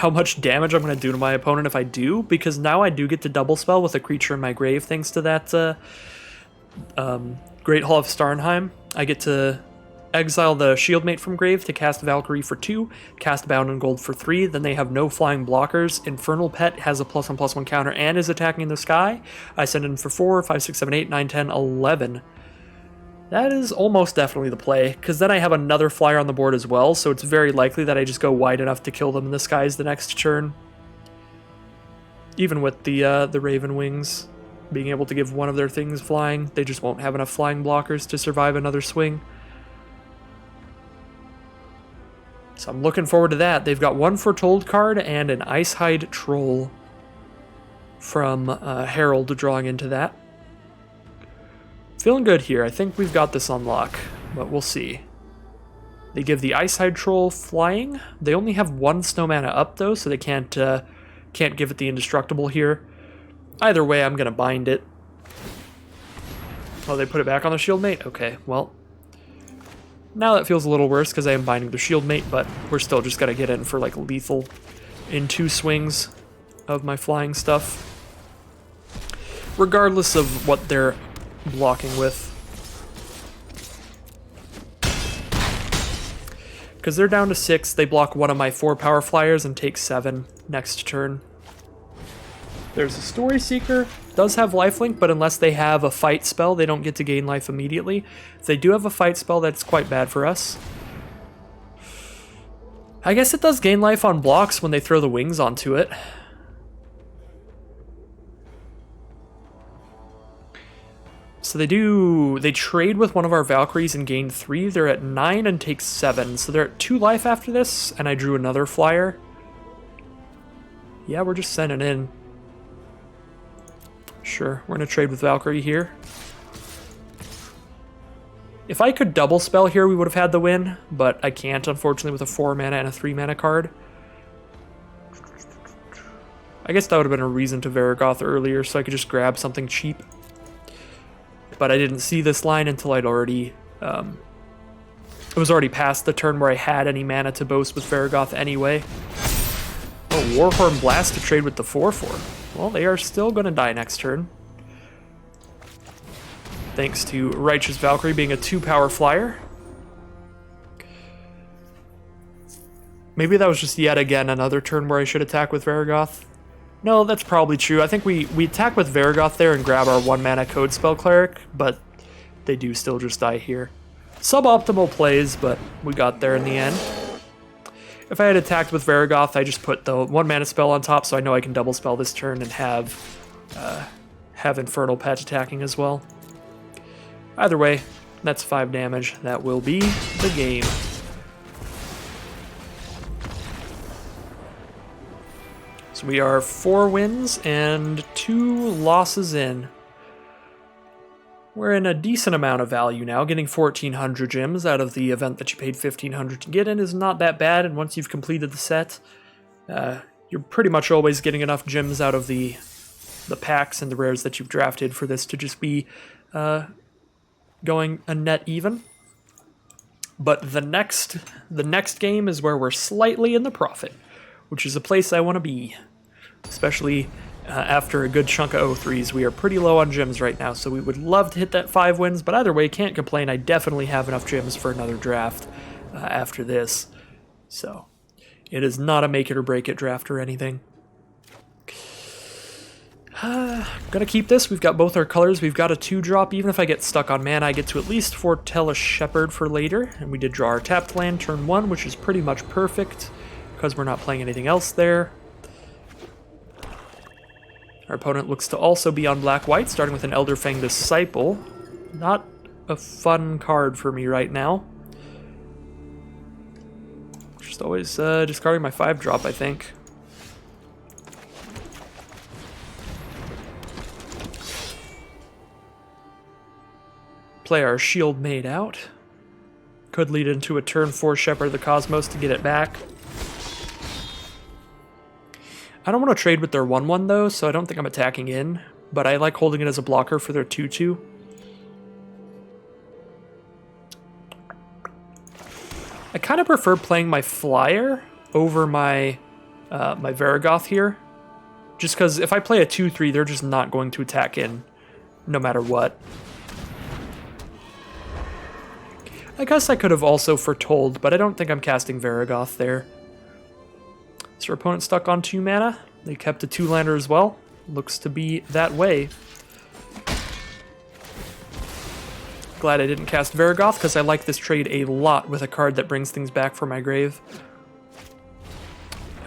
much damage I'm going to do to my opponent if I do, because now I do get to double spell with a creature in my grave thanks to that Great Hall of Starnheim. I get to exile the Shieldmate from grave to cast Valkyrie for 2, cast Bound in Gold for 3, then they have no flying blockers. Infernal Pet has a +1/+1 counter and is attacking in the sky. I send in for 4, 5, 6, 7, 8, 9, 10, 11. That is almost definitely the play, because then I have another flyer on the board as well, so it's very likely that I just go wide enough to kill them in the skies the next turn. Even with the Raven Wings being able to give one of their things flying, they just won't have enough flying blockers to survive another swing. So I'm looking forward to that. They've got one Foretold card and an Ice Hide Troll from Herald drawing into that. Feeling good here. I think we've got this on lock, but we'll see. They give the Ice Hide Troll flying. They only have one snow mana up though, so they can't give it the indestructible here. Either way, I'm gonna bind it. Oh, they put it back on the Shieldmate? Okay, well. Now that feels a little worse because I am binding the Shieldmate, but we're still just gonna get in for like lethal in 2 swings of my flying stuff. Regardless of what they're blocking with. Because they're down to 6, they block one of my 4 power flyers and take 7 next turn. There's a Story Seeker, does have lifelink, but unless they have a fight spell, they don't get to gain life immediately. If they do have a fight spell, that's quite bad for us. I guess it does gain life on blocks when they throw the wings onto it. So they trade with one of our Valkyries and gain 3. They're at 9 and take 7. So they're at 2 life after this, and I drew another flyer. Yeah, we're just sending in. Sure, we're going to trade with Valkyrie here. If I could double spell here, we would have had the win, but I can't, unfortunately, with a 4 mana and a 3 mana card. I guess that would have been a reason to Varragoth earlier, so I could just grab something cheap. But I didn't see this line until I'd already... it was already past the turn where I had any mana to boast with Varragoth anyway. Oh, Warhorn Blast to trade with the 4/4. Well, they are still going to die next turn. Thanks to Righteous Valkyrie being a 2-power flyer. Maybe that was just yet again another turn where I should attack with Varragoth. No, that's probably true. I think we attack with Varragoth there and grab our 1-mana Code Spell Cleric, but they do still just die here. Suboptimal plays, but we got there in the end. If I had attacked with Varragoth, I just put the 1-mana spell on top so I know I can double spell this turn and have Infernal Patch attacking as well. Either way, that's 5 damage. That will be the game. So we are 4 wins and 2 losses in. We're in a decent amount of value now. Getting 1,400 gems out of the event that you paid 1,500 to get in is not that bad, and once you've completed the set, you're pretty much always getting enough gems out of the packs and the rares that you've drafted for this to just be going a net even. But the next game is where we're slightly in the profit, which is a place I want to be. Especially after a good chunk of 0-3s. We are pretty low on gems right now, so we would love to hit that 5 wins, but either way, can't complain. I definitely have enough gems for another draft after this. So it is not a make it or break it draft or anything. Gonna keep this. We've got both our colors. We've got a 2-drop. Even if I get stuck on mana, I get to at least foretell a Shepherd for later. And we did draw our tapped land turn 1, which is pretty much perfect because we're not playing anything else there. Our opponent looks to also be on black-white, starting with an Elderfang Disciple. Not a fun card for me right now. Just always discarding my 5-drop, I think. Play our Shield Maid out. Could lead into a turn 4 Shepherd of the Cosmos to get it back. I don't want to trade with their 1/1 though, so I don't think I'm attacking in, but I like holding it as a blocker for their 2/2. I kind of prefer playing my flyer over my my Varragoth here, just because if I play a 2/3, they're just not going to attack in, no matter what. I guess I could have also foretold, but I don't think I'm casting Varragoth there. Is our opponent stuck on 2 mana? They kept a 2-lander as well. Looks to be that way. Glad I didn't cast Varragoth, because I like this trade a lot with a card that brings things back from my grave.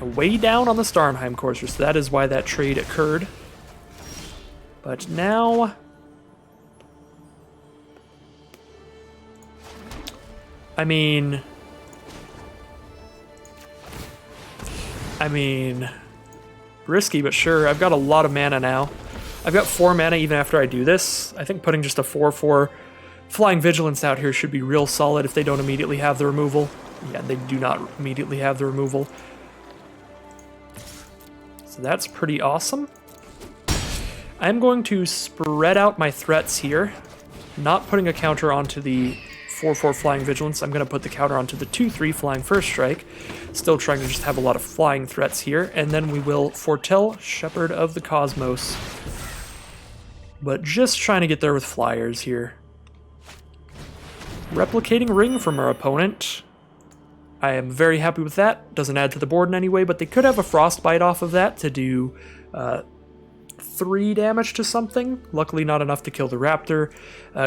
Way down on the Starnheim Courser, so that is why that trade occurred. But now... I mean, risky, but sure. I've got a lot of mana now. I've got 4 mana even after I do this. I think putting just a 4/4 Flying Vigilance out here should be real solid if they don't immediately have the removal. Yeah, they do not immediately have the removal. So that's pretty awesome. I'm going to spread out my threats here. Not putting a counter onto the 4/4 Flying Vigilance. I'm going to put the counter onto the 2/3 Flying First Strike. Still trying to just have a lot of flying threats here. And then we will foretell Shepherd of the Cosmos. But just trying to get there with flyers here. Replicating Ring from our opponent. I am very happy with that. Doesn't add to the board in any way, but they could have a Frostbite off of that to do 3 damage to something. Luckily not enough to kill the Raptor.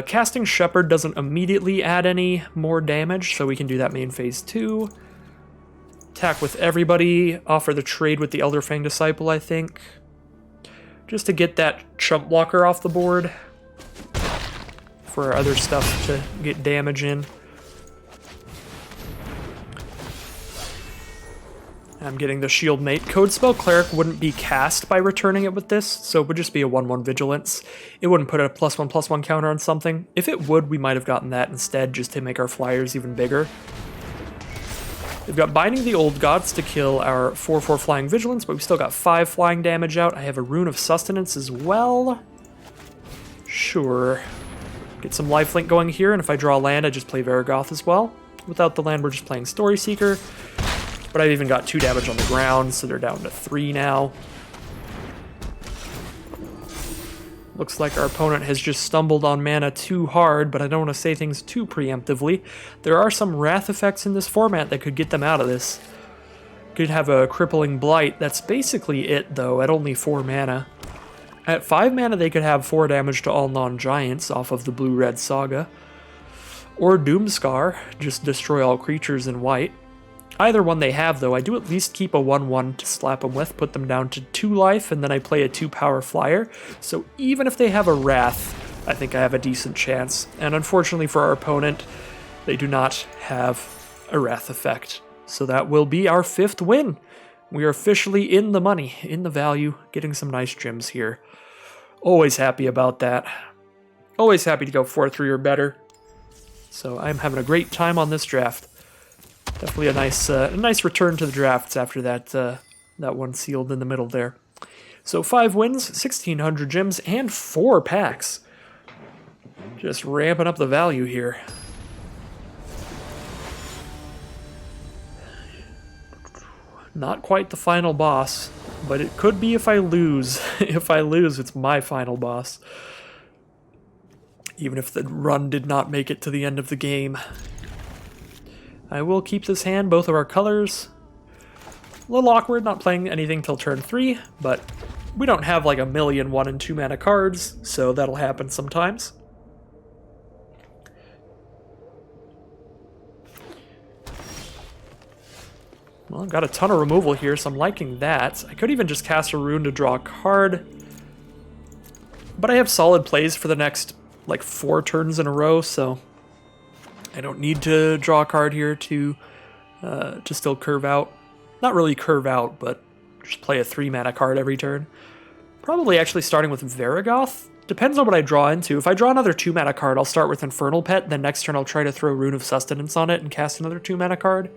Casting Shepherd doesn't immediately add any more damage, so we can do that main phase 2. Attack with everybody. Offer the trade with the Elderfang Disciple, I think. Just to get that chump blocker off the board. For our other stuff to get damage in. I'm getting the shield mate. Codespell Cleric wouldn't be cast by returning it with this, so it would just be a 1/1 Vigilance. It wouldn't put a +1/+1 counter on something. If it would, we might have gotten that instead just to make our flyers even bigger. We've got Binding the Old Gods to kill our 4/4 Flying Vigilance, but we still got 5 flying damage out. I have a Rune of Sustenance as well. Sure. Get some lifelink going here, and if I draw land, I just play Varragoth as well. Without the land, we're just playing Story Seeker. But I've even got 2 damage on the ground, so they're down to 3 now. Looks like our opponent has just stumbled on mana too hard, but I don't want to say things too preemptively. There are some Wrath effects in this format that could get them out of this. Could have a Crippling Blight. That's basically it, though, at only 4 mana. At 5 mana, they could have 4 damage to all non-giants off of the Blue-Red Saga. Or Doomscar, just destroy all creatures in white. Either one they have, though, I do at least keep a 1/1 to slap them with, put them down to 2 life, and then I play a 2-power flyer. So even if they have a Wrath, I think I have a decent chance. And unfortunately for our opponent, they do not have a Wrath effect. So that will be our 5th win. We are officially in the money, in the value, getting some nice gems here. Always happy about that. Always happy to go 4-3 or better. So I'm having a great time on this draft. Definitely a nice return to the drafts after that one sealed in the middle there. So 5 wins, 1,600 gems, and 4 packs. Just ramping up the value here. Not quite the final boss, but it could be if I lose. If I lose, it's my final boss. Even if the run did not make it to the end of the game. I will keep this hand, both of our colors. A little awkward not playing anything till turn 3, but we don't have like a million 1 and 2 mana cards, so that'll happen sometimes. Well, I've got a ton of removal here, so I'm liking that. I could even just cast a rune to draw a card. But I have solid plays for the next, like, 4 turns in a row, so I don't need to draw a card here to still curve out. Not really curve out, but just play a 3 mana card every turn. Probably actually starting with Varragoth. Depends on what I draw into. If I draw another 2 mana card, I'll start with Infernal Pet, then next turn I'll try to throw Rune of Sustenance on it and cast another 2 mana card.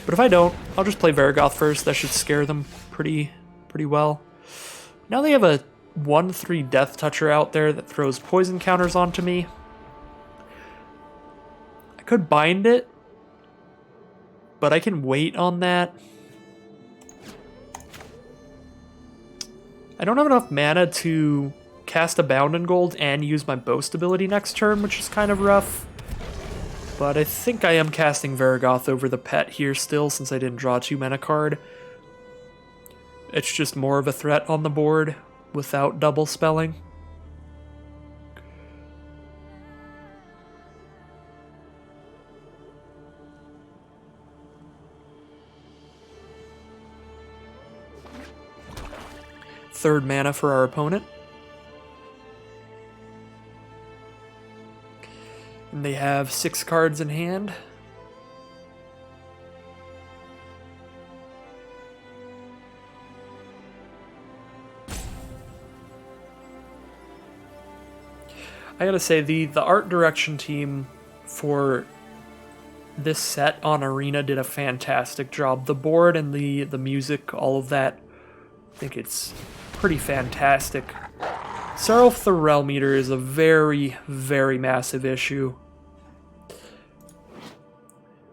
But if I don't, I'll just play Varragoth first. That should scare them pretty well. Now they have a 1/3 Death Toucher out there that throws poison counters onto me. I could bind it, but I can wait on that. I don't have enough mana to cast a Bound in Gold and use my Boast ability next turn, which is kind of rough. But I think I am casting Varragoth over the pet here still, since I didn't draw a 2 mana card. It's just more of a threat on the board without double spelling. Third mana for our opponent. And they have 6 cards in hand. I gotta say, the art direction team for this set on Arena did a fantastic job. The board and the music, all of that, I think it's pretty fantastic. Seraph the Realm Eater is a very, very massive issue.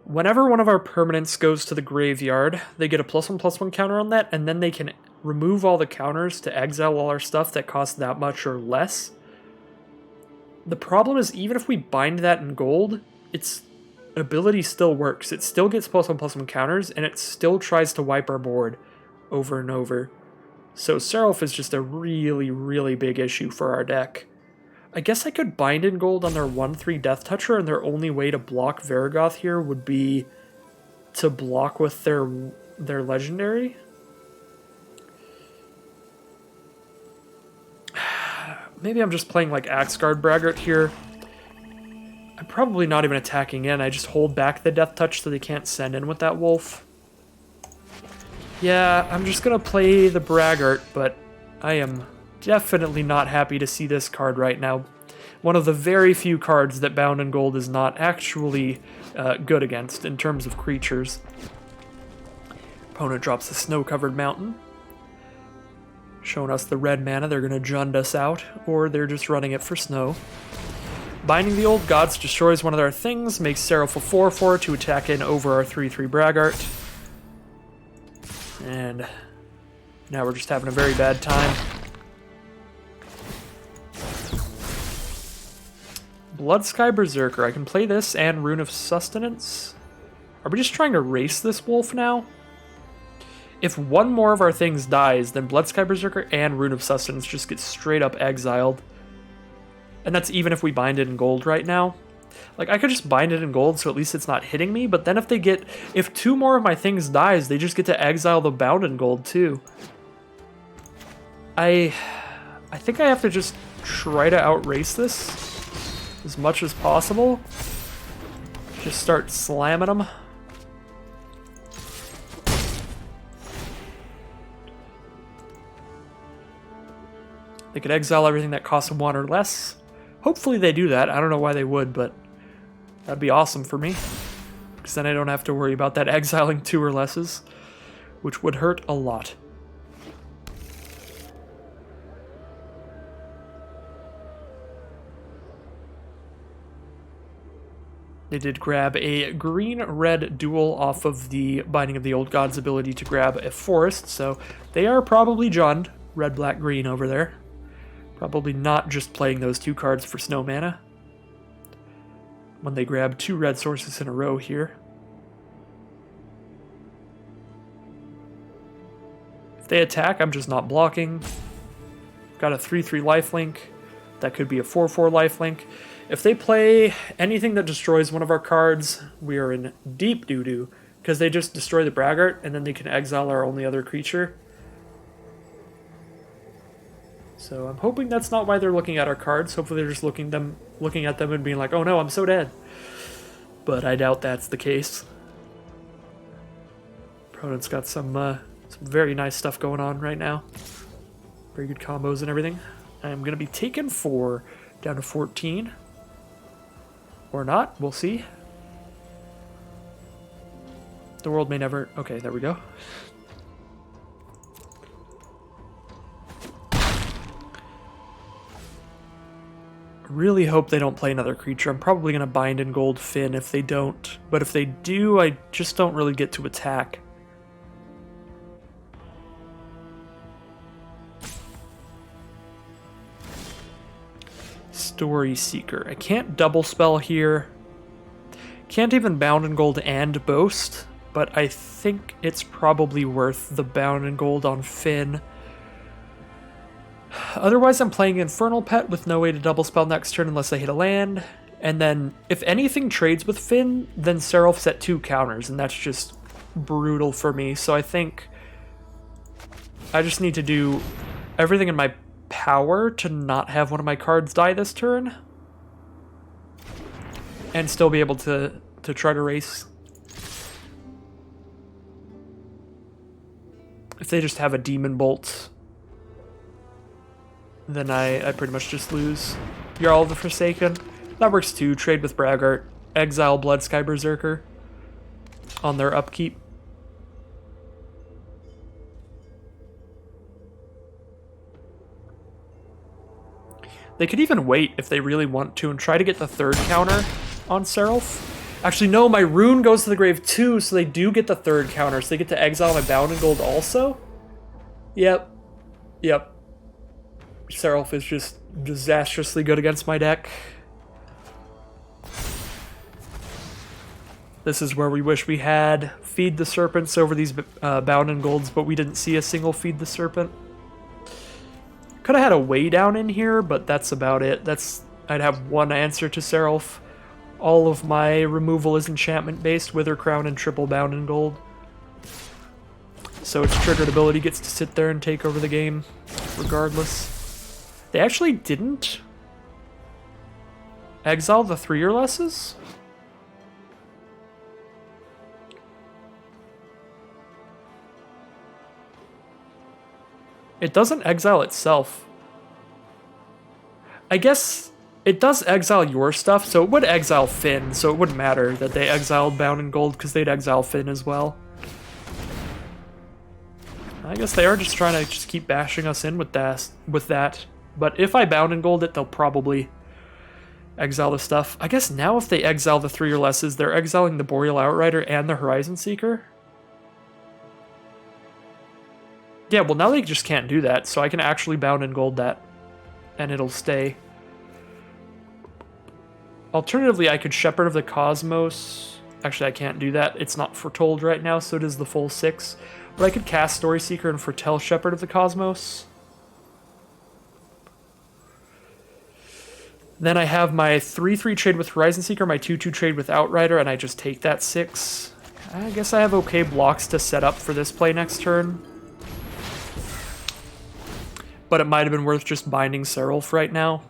Whenever one of our permanents goes to the graveyard, they get a +1/+1 counter on that, and then they can remove all the counters to exile all our stuff that costs that much or less. The problem is, even if we bind that in gold, its ability still works. It still gets +1/+1 counters, and it still tries to wipe our board over and over. So Seraph is just a really, really big issue for our deck. I guess I could bind in gold on their 1/3 Death Toucher, and their only way to block Varragoth here would be to block with their legendary. Maybe I'm just playing like Axeguard Braggart here. I'm probably not even attacking in. I just hold back the Death Touch so they can't send in with that wolf. Yeah, I'm just gonna play the Braggart, but I am definitely not happy to see this card right now. One of the very few cards that Bound in Gold is not actually good against in terms of creatures. Opponent drops a snow-covered mountain, showing us the red mana. They're gonna Jund us out, or they're just running it for snow. Binding the Old Gods destroys one of their things, makes Seraph a 4/4 to attack in over our 3/3 Braggart. And now we're just having a very bad time. Bloodsky Berserker. I can play this and Rune of Sustenance. Are we just trying to race this wolf now? If one more of our things dies, then Bloodsky Berserker and Rune of Sustenance just get straight up exiled. And that's even if we bind it in gold right now. Like, I could just bind it in gold so at least it's not hitting me, but then if two more of my things dies, they just get to exile the bound in gold too. I think I have to just try to outrace this as much as possible. Just start slamming them. They could exile everything that costs 1 or less. Hopefully they do that. I don't know why they would, but that'd be awesome for me. Because then I don't have to worry about that exiling 2 or lesses, which would hurt a lot. They did grab a green-red dual off of the Binding of the Old Gods ability to grab a forest, so they are probably Jund, red, black, green over there. Probably not just playing those 2 cards for snow mana. When they grab 2 red sources in a row here. If they attack, I'm just not blocking. Got a 3/3 lifelink. That could be a 4/4 lifelink. If they play anything that destroys one of our cards, we are in deep doo-doo, because they just destroy the Braggart, and then they can exile our only other creature. So I'm hoping that's not why they're looking at our cards. Hopefully they're just looking at them and being like, oh no, I'm so dead. But I doubt that's the case. Opponent's got some very nice stuff going on right now. Very good combos and everything. I'm going to be taken for down to 14. Or not, we'll see. The world may never... Okay, there we go. Really hope they don't play another creature. I'm probably going to bind in gold Finn if they don't. But if they do, I just don't really get to attack. Story Seeker. I can't double spell here. Can't even bound in gold and boast, but I think it's probably worth the bound in gold on Finn. Otherwise, I'm playing Infernal Pet with no way to double spell next turn unless I hit a land. And then, if anything trades with Finn, then Seraph's at 2 counters, and that's just brutal for me. So I think I just need to do everything in my power to not have one of my cards die this turn. And still be able to try to race. If they just have a Demon Bolt, then I pretty much just lose. Jarl of the Forsaken. That works too. Trade with Braggart. Exile Bloodsky Berserker on their upkeep. They could even wait if they really want to and try to get the 3rd counter on Seraph. Actually, no, my rune goes to the grave too, so they do get the 3rd counter, so they get to exile my bound in gold also? Yep. Yep. Seraph is just disastrously good against my deck. This is where we wish we had Feed the Serpents over these bound in golds, but we didn't see a single Feed the Serpent. Could have had a way down in here, but that's about it. I'd have one answer to Seraph. All of my removal is enchantment based, Wither Crown and triple bound in gold. So its triggered ability gets to sit there and take over the game, regardless. They actually didn't exile the 3 or lesses? It doesn't exile itself. I guess it does exile your stuff, so it would exile Finn, so it wouldn't matter that they exiled Bound in Gold, because they'd exile Finn as well. I guess they are just trying to just keep bashing us in with that. But if I Bound in Gold it, they'll probably exile the stuff. I guess now if they exile the 3 or lesses, they're exiling the Boreal Outrider and the Horizon Seeker. Yeah, well now they just can't do that, so I can actually Bound in Gold that, and it'll stay. Alternatively, I could Shepherd of the Cosmos. Actually, I can't do that. It's not foretold right now, so it is the full 6. But I could cast Story Seeker and foretell Shepherd of the Cosmos. Then I have my 3/3 trade with Horizon Seeker, my 2/2 trade with Outrider, and I just take that 6. I guess I have okay blocks to set up for this play next turn. But it might have been worth just binding Seraph right now.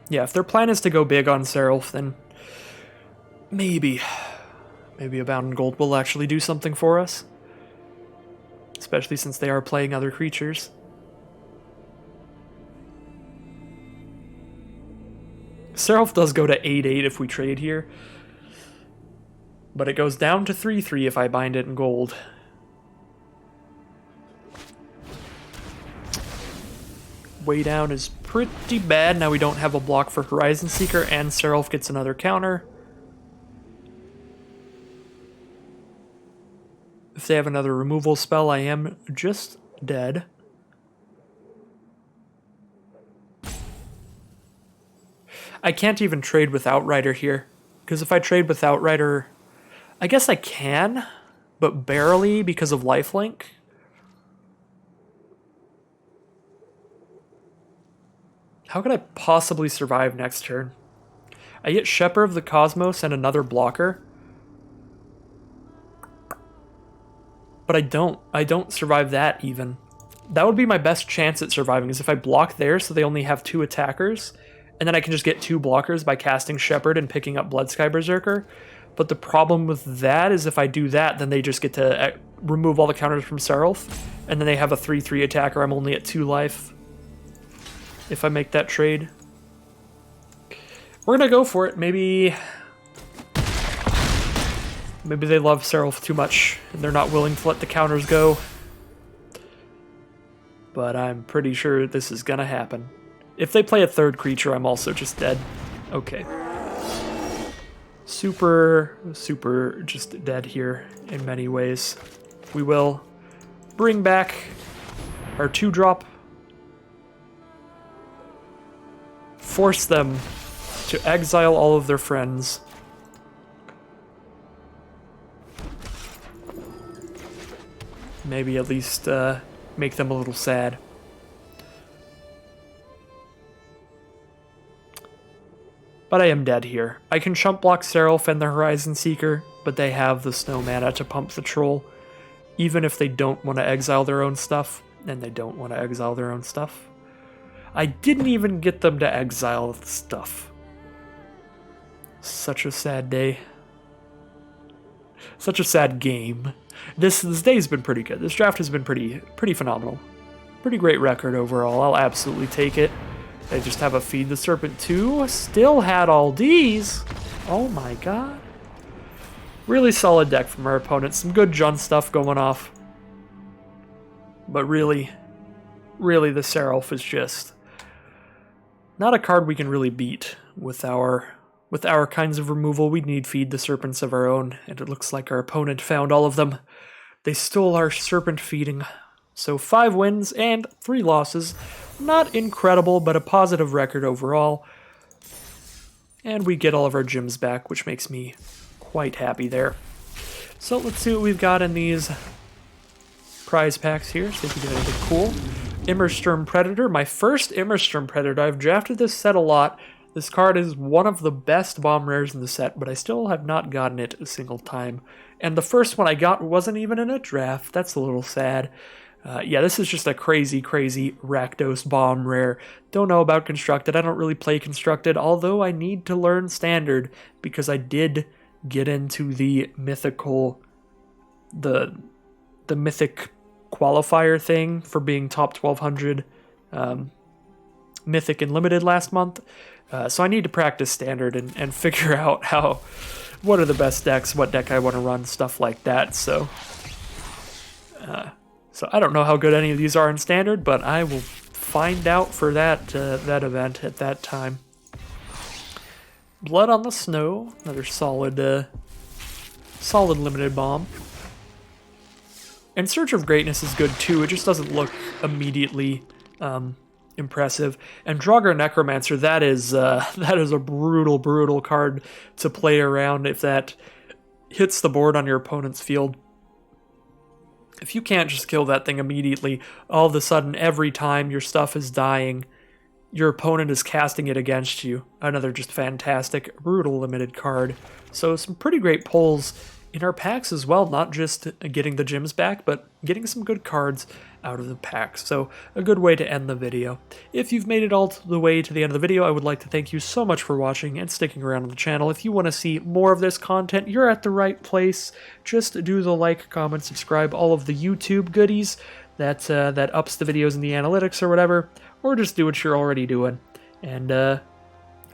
Yeah, if their plan is to go big on Seraph, then maybe a Bound in Gold will actually do something for us. Especially since they are playing other creatures. Seraph does go to 8/8 if we trade here. But it goes down to 3/3 if I bind it in gold. Way down is pretty bad. Now we don't have a block for Horizon Seeker, and Seraph gets another counter. If they have another removal spell, I am just dead. I can't even trade with Outrider here, because if I trade with Outrider, I guess I can, but barely because of lifelink. How could I possibly survive next turn? I get Shepherd of the Cosmos and another blocker. But I don't survive that even. That would be my best chance at surviving, is if I block there so they only have 2 attackers, and then I can just get 2 blockers by casting Shepherd and picking up Bloodsky Berserker. But the problem with that is if I do that, then they just get to remove all the counters from Seraph, and then they have a 3/3 attacker. I'm only at 2 life. If I make that trade. We're gonna go for it. Maybe they love Seraph too much and they're not willing to let the counters go. But I'm pretty sure this is gonna happen. If they play a 3rd creature, I'm also just dead. Okay. Super just dead here in many ways. We will bring back our 2-drop. Force them to exile all of their friends. Maybe at least make them a little sad. But I am dead here. I can chump block Seraph and the Horizon Seeker, but they have the snow mana to pump the troll. Even if they don't want to exile their own stuff, and they don't want to exile their own stuff. I didn't even get them to exile stuff. Such a sad day. Such a sad game. This day's been pretty good. This draft has been pretty phenomenal. Pretty great record overall. I'll absolutely take it. They just have a Feed the Serpent 2. Still had all Ds. Oh my god. Really solid deck from our opponent. Some good Jund stuff going off. But really the Seraph is just not a card we can really beat with our kinds of removal. We need Feed the Serpents of our own, and it looks like our opponent found all of them. They stole our serpent feeding. So 5 wins and 3 losses. Not incredible, but a positive record overall. And we get all of our gems back, which makes me quite happy there. So let's see what we've got in these prize packs here. See if we get anything cool. Immersturm Predator, my first Immersturm Predator. I've drafted this set a lot. This card is one of the best bomb rares in the set, but I still have not gotten it a single time. And the first one I got wasn't even in a draft. That's a little sad. Yeah, this is just a crazy Rakdos bomb rare. Don't know about Constructed. I don't really play Constructed, although I need to learn Standard because I did get into the mythical the mythic qualifier thing for being top 1200 mythic and limited last month. So I need to practice standard and figure out what are the best decks, what deck I want to run, stuff like that. So I don't know how good any of these are in standard, but I will find out for that event at that time. Blood on the Snow, another solid limited bomb. And Search of Greatness is good too. It just doesn't look immediately impressive. And Draugr Necromancer, that is a brutal card to play around if that hits the board on your opponent's field. If you can't just kill that thing immediately, all of a sudden every time your stuff is dying, your opponent is casting it against you. Another just fantastic, brutal limited card. So some pretty great pulls in our packs as well, not just getting the gems back, but getting some good cards out of the packs. So a good way to end the video. If you've made it all the way to the end of the video, I would like to thank you so much for watching and sticking around on the channel. If you want to see more of this content, you're at the right place. Just do the like, comment, subscribe, all of the YouTube goodies that ups the videos in the analytics or whatever, or just do what you're already doing and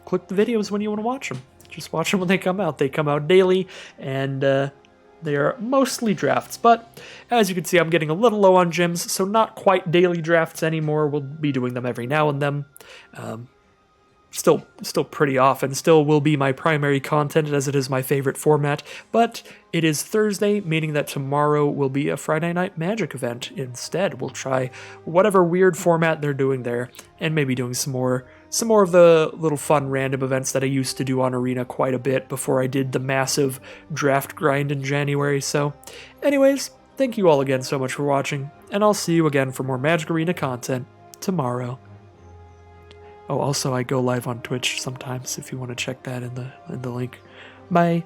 click the videos when you want to watch them. Just watch them when they come out. They come out daily, and they are mostly drafts. But as you can see, I'm getting a little low on gems, so not quite daily drafts anymore. We'll be doing them every now and then. Still pretty often. Still will be my primary content, as it is my favorite format. But it is Thursday, meaning that tomorrow will be a Friday Night Magic event instead. We'll try whatever weird format they're doing there, and maybe doing some more of the little fun random events that I used to do on Arena quite a bit before I did the massive draft grind in January. So anyways, thank you all again so much for watching, and I'll see you again for more Magic Arena content tomorrow. Oh, also I go live on Twitch sometimes if you want to check that in the link. Bye.